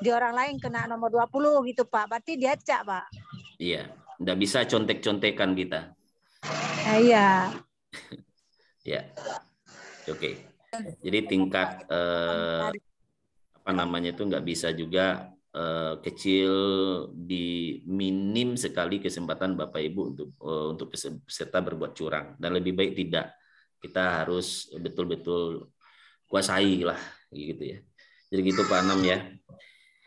[SPEAKER 9] di orang lain kena nomor 20 gitu Pak. Berarti diacak Pak.
[SPEAKER 3] Iya, nggak bisa contek-contekan kita.
[SPEAKER 9] Iya.
[SPEAKER 3] Ya, oke. Jadi tingkat apa namanya itu nggak bisa juga kecil, di minim sekali kesempatan Bapak Ibu untuk peserta berbuat curang, dan lebih baik tidak. Kita harus betul-betul kuasai lah gitu ya. Jadi gitu Pak Anam ya.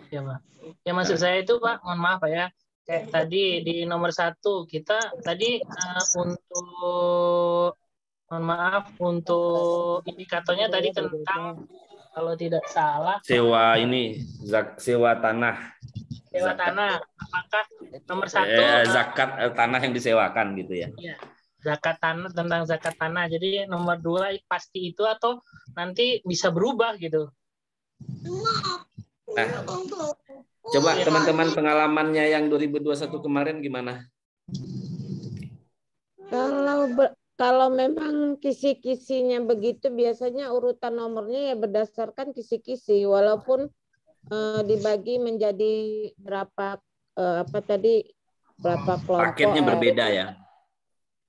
[SPEAKER 14] Ya Pak. Ya maksud saya itu Pak, mohon maaf Pak ya. Kayak tadi di nomor 1 kita tadi untuk Mohon maaf untuk indikatornya tadi tentang kalau tidak salah
[SPEAKER 3] Sewa ini sewa tanah.
[SPEAKER 14] sewa
[SPEAKER 3] Zakat.
[SPEAKER 14] tanah. Apakah nomor satu
[SPEAKER 3] Zakat tanah yang disewakan gitu ya.
[SPEAKER 14] ya, zakat tanah, tentang zakat tanah. Jadi nomor 2 pasti itu atau nanti bisa berubah gitu.
[SPEAKER 3] Nah, coba teman-teman pengalamannya yang 2021 kemarin gimana?
[SPEAKER 1] Kalau memang kisi-kisinya begitu, biasanya urutan nomornya ya berdasarkan kisi-kisi, walaupun dibagi menjadi berapa berapa kelompok.
[SPEAKER 3] Paketnya berbeda ya.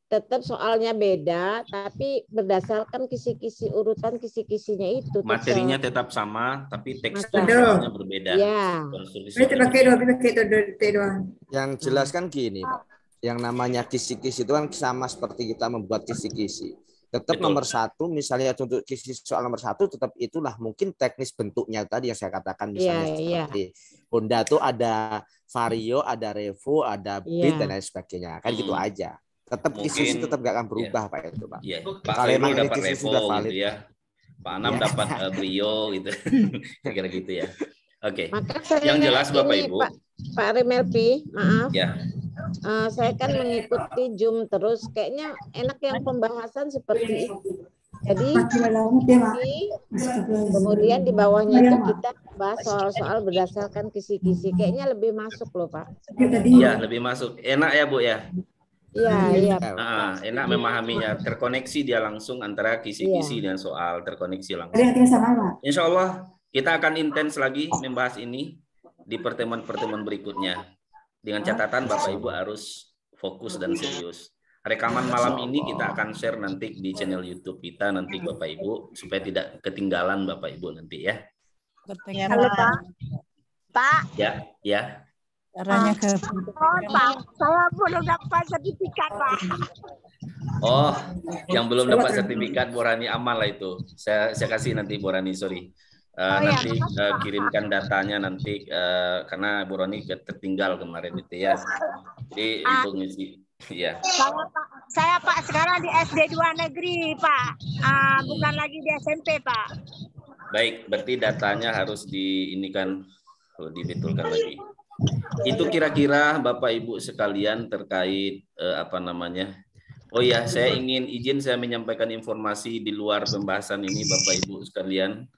[SPEAKER 1] Tetap soalnya beda, tapi berdasarkan kisi-kisi urutan kisi-kisinya itu.
[SPEAKER 3] Materinya tetap sama, tapi tekstur
[SPEAKER 1] Betul.
[SPEAKER 3] soalnya berbeda.
[SPEAKER 1] Ya.
[SPEAKER 5] Yang jelas kan gini, Pak. Yang namanya kisi-kisi itu kan sama seperti kita membuat kisi-kisi. Tetap
[SPEAKER 3] Betul.
[SPEAKER 5] nomor 1, misalnya untuk kisi soal nomor 1, tetap itulah mungkin teknis bentuknya tadi yang saya katakan, misalnya seperti Honda itu ada Vario, ada Revo, ada Beat dan lain sebagainya. Kan gitu aja. Tetap kisi tetap gak akan berubah Pak itu, Pak.
[SPEAKER 3] Iya. Pak
[SPEAKER 5] Kalau emang
[SPEAKER 3] Khairul
[SPEAKER 5] ini
[SPEAKER 3] dapat
[SPEAKER 5] kisi
[SPEAKER 3] Revo
[SPEAKER 5] sudah valid.
[SPEAKER 3] gitu ya. Pak Anam
[SPEAKER 5] Iya.
[SPEAKER 3] dapat Brio gitu. Kira-kira gitu ya. Oke.
[SPEAKER 1] Maka saya
[SPEAKER 3] Yang jelas Bapak
[SPEAKER 1] ini,
[SPEAKER 3] Ibu.
[SPEAKER 1] Pak Rimelpi, maaf.
[SPEAKER 3] Ya.
[SPEAKER 1] Saya kan mengikuti Zoom terus, kayaknya enak yang pembahasan seperti itu. Jadi kemudian di bawahnya itu kita bahas soal-soal berdasarkan kisi-kisi. Kayaknya lebih masuk loh Pak.
[SPEAKER 3] Iya, lebih masuk. Enak ya Bu ya.
[SPEAKER 1] Iya.
[SPEAKER 3] Enak memahaminya. Terkoneksi dia langsung antara kisi-kisi dan soal terkoneksi langsung. Insya Allah kita akan intens lagi membahas ini di pertemuan-pertemuan berikutnya. Dengan catatan Bapak Ibu harus fokus dan serius. Rekaman malam ini kita akan share nanti di channel YouTube kita nanti Bapak Ibu supaya tidak ketinggalan Bapak Ibu nanti ya.
[SPEAKER 9] Halo Pak. Pak.
[SPEAKER 3] Ya.
[SPEAKER 9] Caranya ke Pak, saya belum dapat sertifikat Pak.
[SPEAKER 3] Oh, yang belum dapat sertifikat Borani aman lah itu. Saya kasih nanti Borani, sorry. Nanti kirimkan datanya nanti karena Borani tertinggal kemarin itu ya. Jadi untuk ngisi ya.
[SPEAKER 9] Saya Pak sekarang di SD 2 negeri Pak. Bukan lagi di SMP Pak.
[SPEAKER 3] Baik, berarti datanya harus dibetulkan lagi. Itu kira-kira Bapak Ibu sekalian terkait Oh ya, saya izin saya menyampaikan informasi di luar pembahasan ini Bapak Ibu sekalian.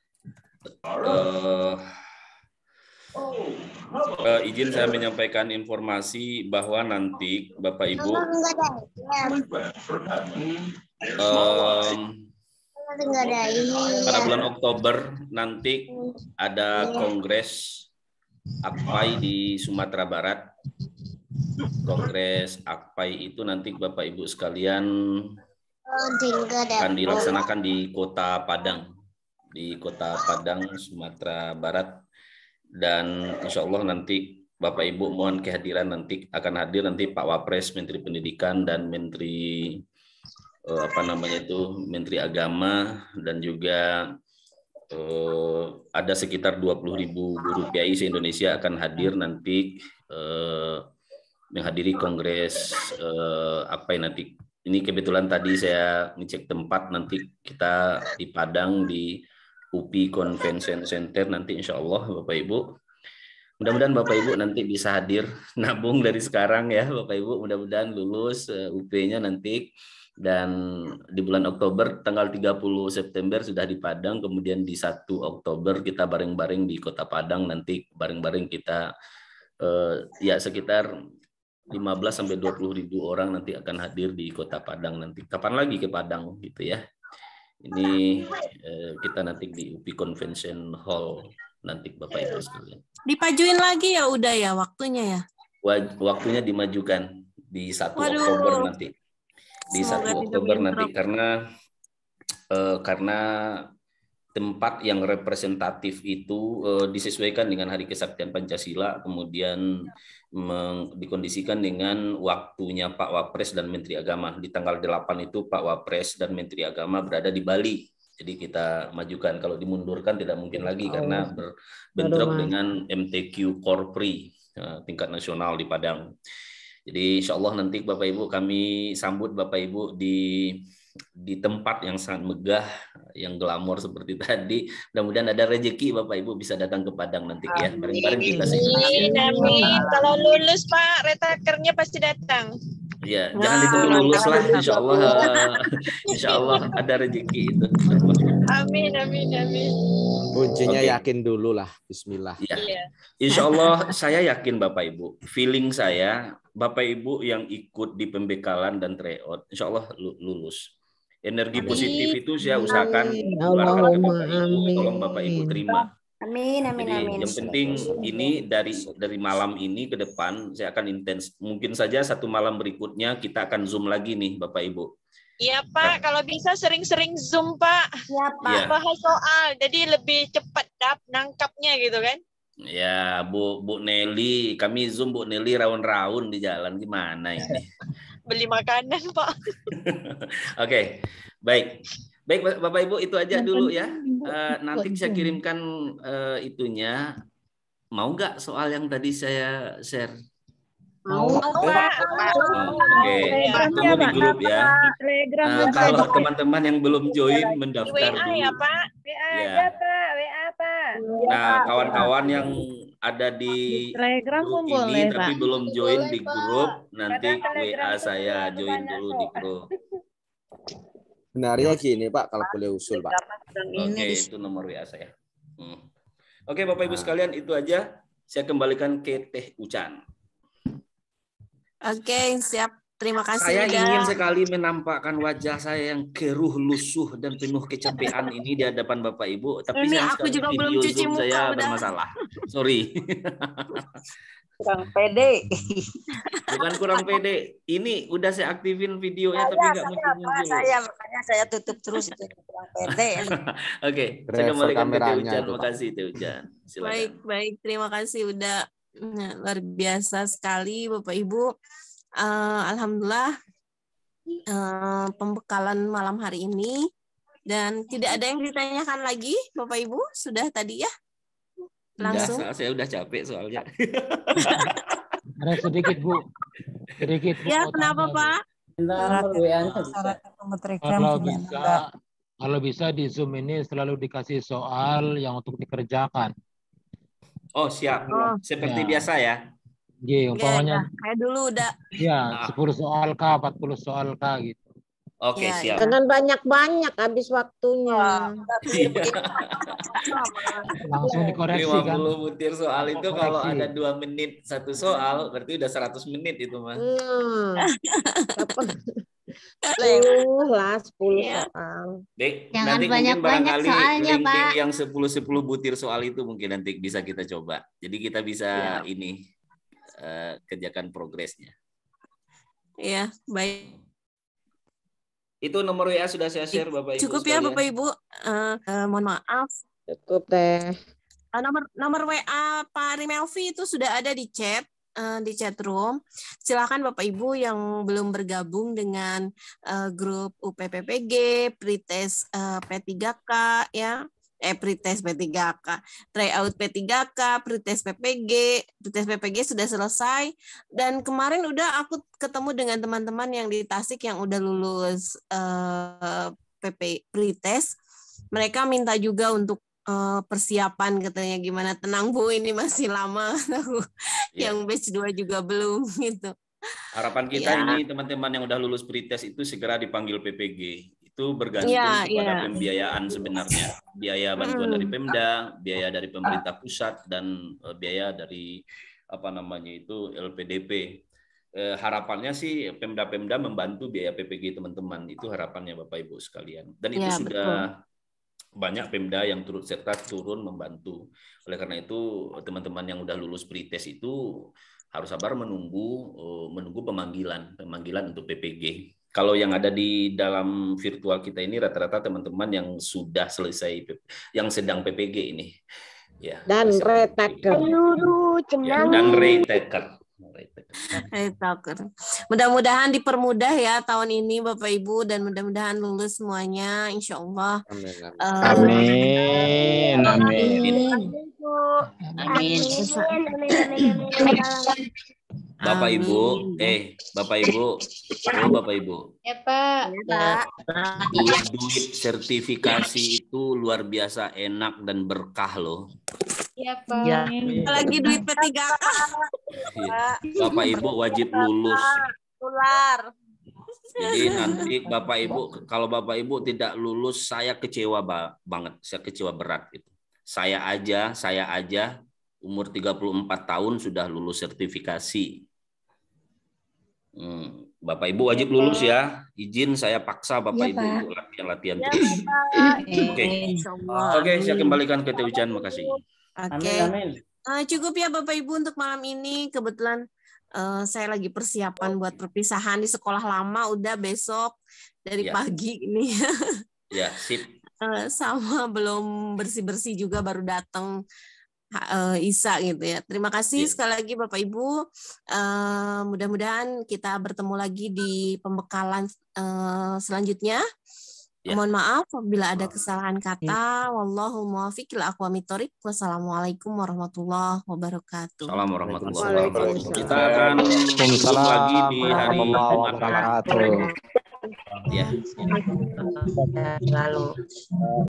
[SPEAKER 3] Izin saya menyampaikan informasi bahwa nanti Bapak Ibu pada bulan Oktober nanti ada kongres AKPAI di Sumatera Barat. Kongres AKPAI itu nanti Bapak Ibu sekalian akan dilaksanakan di Kota Padang. Di Kota Padang, Sumatera Barat, dan Insya Allah nanti Bapak Ibu mohon kehadiran nanti akan hadir nanti Pak Wapres, Menteri Pendidikan dan Menteri Menteri Agama, dan juga ada sekitar 20.000 guru PAI se-Indonesia akan hadir nanti menghadiri kongres AKPAI nanti. Ini kebetulan tadi saya ngecek tempat nanti kita di Padang di UPI Convention Center nanti insya Allah Bapak Ibu. Mudah-mudahan Bapak Ibu nanti bisa hadir, nabung dari sekarang ya Bapak Ibu. Mudah-mudahan lulus UP-nya nanti. Dan di bulan Oktober tanggal 30 September sudah di Padang. Kemudian di 1 Oktober kita bareng-bareng di Kota Padang. Nanti bareng-bareng kita sekitar 15-20 ribu orang nanti akan hadir di Kota Padang nanti. Kapan lagi ke Padang gitu ya. Ini kita nanti di UPI Convention Hall nanti Bapak Ibu sekalian.
[SPEAKER 2] Dipajuin lagi ya udah ya waktunya ya?
[SPEAKER 3] Waktunya dimajukan di 1 Oktober nanti. Di 1 Oktober nanti karena tempat yang representatif itu disesuaikan dengan Hari Kesaktian Pancasila, kemudian dikondisikan dengan waktunya Pak Wapres dan Menteri Agama. Di tanggal 8 itu Pak Wapres dan Menteri Agama berada di Bali. Jadi kita majukan. Kalau dimundurkan tidak mungkin lagi karena berbentrok dengan MTQ Korpri tingkat nasional di Padang. Jadi insya Allah nanti Bapak Ibu kami sambut Bapak Ibu di di tempat yang sangat megah, yang glamor seperti tadi. Mudah-mudahan ada rezeki Bapak Ibu bisa datang ke Padang nanti ya. Bareng-bareng kita
[SPEAKER 13] Amin, amin. Kalau lulus Pak, retakernya pasti datang.
[SPEAKER 3] Ya, jangan ditunggu lulus lah, insya Allah ada rezeki itu.
[SPEAKER 13] Amin, amin, amin.
[SPEAKER 5] Kuncinya yakin dulu lah, Bismillah.
[SPEAKER 3] Ya. Insya Allah saya yakin Bapak Ibu, feeling saya Bapak Ibu yang ikut di pembekalan dan tryout, insya Allah lulus. Energi positif itu saya usahakan keluarkan ke Bapak Ibu, tolong Bapak Ibu terima.
[SPEAKER 4] Amin, amin,
[SPEAKER 3] Jadi,
[SPEAKER 4] amin.
[SPEAKER 3] yang penting ini dari malam ini ke depan saya akan intens. Mungkin saja satu malam berikutnya kita akan Zoom lagi nih Bapak Ibu.
[SPEAKER 13] Iya Pak, kalau bisa sering-sering Zoom Pak.
[SPEAKER 4] Iya Pak.
[SPEAKER 13] Bahas soal, jadi lebih cepat nangkapnya gitu kan.
[SPEAKER 3] Ya Bu Nelly, kami Zoom Bu Nelly raun-raun di jalan, gimana ini?
[SPEAKER 13] Beli makanan Pak.
[SPEAKER 3] Oke, baik. Baik Bapak Ibu, itu aja dulu ya. Nanti saya kirimkan itunya. Mau nggak soal yang tadi saya share?
[SPEAKER 4] Mau.
[SPEAKER 3] Oke, tunggu di grup ya. Kalau teman-teman yang belum join mendaftar dulu.
[SPEAKER 13] WA ya Pak? WA aja Pak, WA Pak.
[SPEAKER 3] Nah, kawan-kawan yang ada di
[SPEAKER 7] Telegram
[SPEAKER 3] grup
[SPEAKER 7] boleh,
[SPEAKER 3] ini tapi
[SPEAKER 7] Pak.
[SPEAKER 3] belum join di grup, nanti WA saya join dulu di grup.
[SPEAKER 5] Benarnya gini Pak, kalau boleh usul Pak.
[SPEAKER 3] Oke, itu nomor WA saya. Oke, Bapak Ibu sekalian, itu aja. Saya kembalikan ke Teh Ucan.
[SPEAKER 2] Oke, siap. Terima kasih.
[SPEAKER 3] Saya
[SPEAKER 2] udah.
[SPEAKER 3] ingin sekali menampakkan wajah saya yang keruh, lusuh, dan penuh kecapean ini di hadapan Bapak Ibu. Tapi
[SPEAKER 2] Ini
[SPEAKER 3] sayang
[SPEAKER 2] aku
[SPEAKER 3] sekali
[SPEAKER 2] juga belum
[SPEAKER 3] video
[SPEAKER 2] cuci
[SPEAKER 3] Zoom
[SPEAKER 2] muka,
[SPEAKER 3] saya
[SPEAKER 2] udah.
[SPEAKER 3] bermasalah. Sorry.
[SPEAKER 4] Kurang pede.
[SPEAKER 3] Bukan kurang pede. Ini udah saya aktifin videonya tapi nggak muncul-muncul.
[SPEAKER 4] Makanya saya tutup terus itu kurang pede.
[SPEAKER 3] Oke, saya
[SPEAKER 5] Driver
[SPEAKER 3] kembalikan ke Teh
[SPEAKER 5] kameranya
[SPEAKER 3] Ucan.
[SPEAKER 5] itu, Pak.
[SPEAKER 3] Makasih Teh Ucan. Silakan.
[SPEAKER 2] Baik. Terima kasih udah luar biasa sekali Bapak Ibu. Alhamdulillah pembekalan malam hari ini dan tidak ada yang ditanyakan lagi Bapak Ibu, sudah tadi ya langsung.
[SPEAKER 3] Saya udah capek soalnya.
[SPEAKER 8] Ada sedikit Bu, sedikit.
[SPEAKER 2] Ya, kenapa Pak?
[SPEAKER 8] Kalau bisa di Zoom ini selalu dikasih soal yang untuk dikerjakan.
[SPEAKER 3] Oh siap, seperti biasa ya.
[SPEAKER 8] Iya, umpamanya
[SPEAKER 2] kayak dulu udah.
[SPEAKER 8] ya 10 soal kah, 40 soal kah gitu.
[SPEAKER 3] Oke, siap.
[SPEAKER 1] Jangan banyak-banyak habis waktunya.
[SPEAKER 8] Langsung dikoreksi
[SPEAKER 3] 50
[SPEAKER 8] kan.
[SPEAKER 3] butir soal itu kalau ada 2 menit satu soal berarti udah 100 menit itu mah.
[SPEAKER 1] 10 soal.
[SPEAKER 3] Baik,
[SPEAKER 7] Jangan
[SPEAKER 3] nanti mungkin
[SPEAKER 7] banyak-banyak
[SPEAKER 3] barangkali
[SPEAKER 7] soalnya,
[SPEAKER 3] link-link
[SPEAKER 7] Pak.
[SPEAKER 3] yang 10 butir soal itu mungkin nanti bisa kita coba. Jadi kita bisa ini kerjakan progresnya.
[SPEAKER 2] Ya, baik.
[SPEAKER 3] Itu nomor WA sudah saya share Bapak Ibu.
[SPEAKER 2] Cukup ya Bapak Ibu. Mohon maaf.
[SPEAKER 1] Cukup Teh.
[SPEAKER 2] Nomor WA Pak Rimelvi itu sudah ada di chat room. Silakan Bapak Ibu yang belum bergabung dengan grup UPPPG, Pretest P3K ya. Pretest P3K, tryout P3K, Pretest PPG sudah selesai dan kemarin udah aku ketemu dengan teman-teman yang di Tasik yang udah lulus Pretest. Mereka minta juga untuk persiapan katanya gimana. Tenang Bu, ini masih lama. Yang batch 2 juga belum gitu.
[SPEAKER 3] Harapan kita ini teman-teman yang udah lulus pretest itu segera dipanggil PPG. Itu bergantung kepada pembiayaan sebenarnya. Biaya bantuan dari Pemda, biaya dari pemerintah pusat, dan biaya dari LPDP. Harapannya sih Pemda-Pemda membantu biaya PPG teman-teman. Itu harapannya Bapak Ibu sekalian. Dan itu sudah banyak Pemda yang turut serta turun membantu. Oleh karena itu teman-teman yang udah lulus pretest itu harus sabar menunggu pemanggilan untuk PPG. Kalau yang ada di dalam virtual kita ini rata-rata teman-teman yang sudah selesai, yang sedang PPG ini, ya. Dan retaker. Dan retaker.
[SPEAKER 2] Mudah-mudahan dipermudah ya tahun ini Bapak Ibu dan mudah-mudahan lulus semuanya, insya Allah.
[SPEAKER 8] Amin.
[SPEAKER 2] Amin.
[SPEAKER 3] Bapak Ibu, Bapak Ibu, Bapak Ibu.
[SPEAKER 11] Ya Pak.
[SPEAKER 3] Duit sertifikasi itu luar biasa enak dan berkah loh.
[SPEAKER 11] Ya Pak.
[SPEAKER 2] Ya. Lagi duit P3K.
[SPEAKER 3] Bapak Ibu wajib lulus.
[SPEAKER 4] Ular.
[SPEAKER 3] Jadi nanti Bapak Ibu, kalau Bapak Ibu tidak lulus, saya kecewa banget, saya kecewa berat gitu. Saya aja umur 34 tahun sudah lulus sertifikasi. Bapak Ibu wajib lulus ya. Izin saya paksa Bapak Ibu untuk latihan terus. Oke, saya kembalikan ke Teh Ucan, makasih.
[SPEAKER 2] Oke. Cukup ya Bapak Ibu untuk malam ini. Kebetulan saya lagi persiapan buat perpisahan di sekolah lama, udah besok dari pagi ini.
[SPEAKER 3] Ya, sip.
[SPEAKER 2] Sama belum bersih-bersih juga, baru datang Isa gitu ya. Terima kasih sekali lagi Bapak Ibu. Mudah-mudahan kita bertemu lagi di pembekalan selanjutnya. Mohon maaf apabila ada kesalahan kata. Wallahu muwaffiq ila aqwamit thoriq. Wassalamualaikum warahmatullahi wabarakatuh.
[SPEAKER 3] Assalamualaikum warahmatullahi wabarakatuh. Kita akan ketemu lagi di hari Jumat. Ya.
[SPEAKER 2] Lalu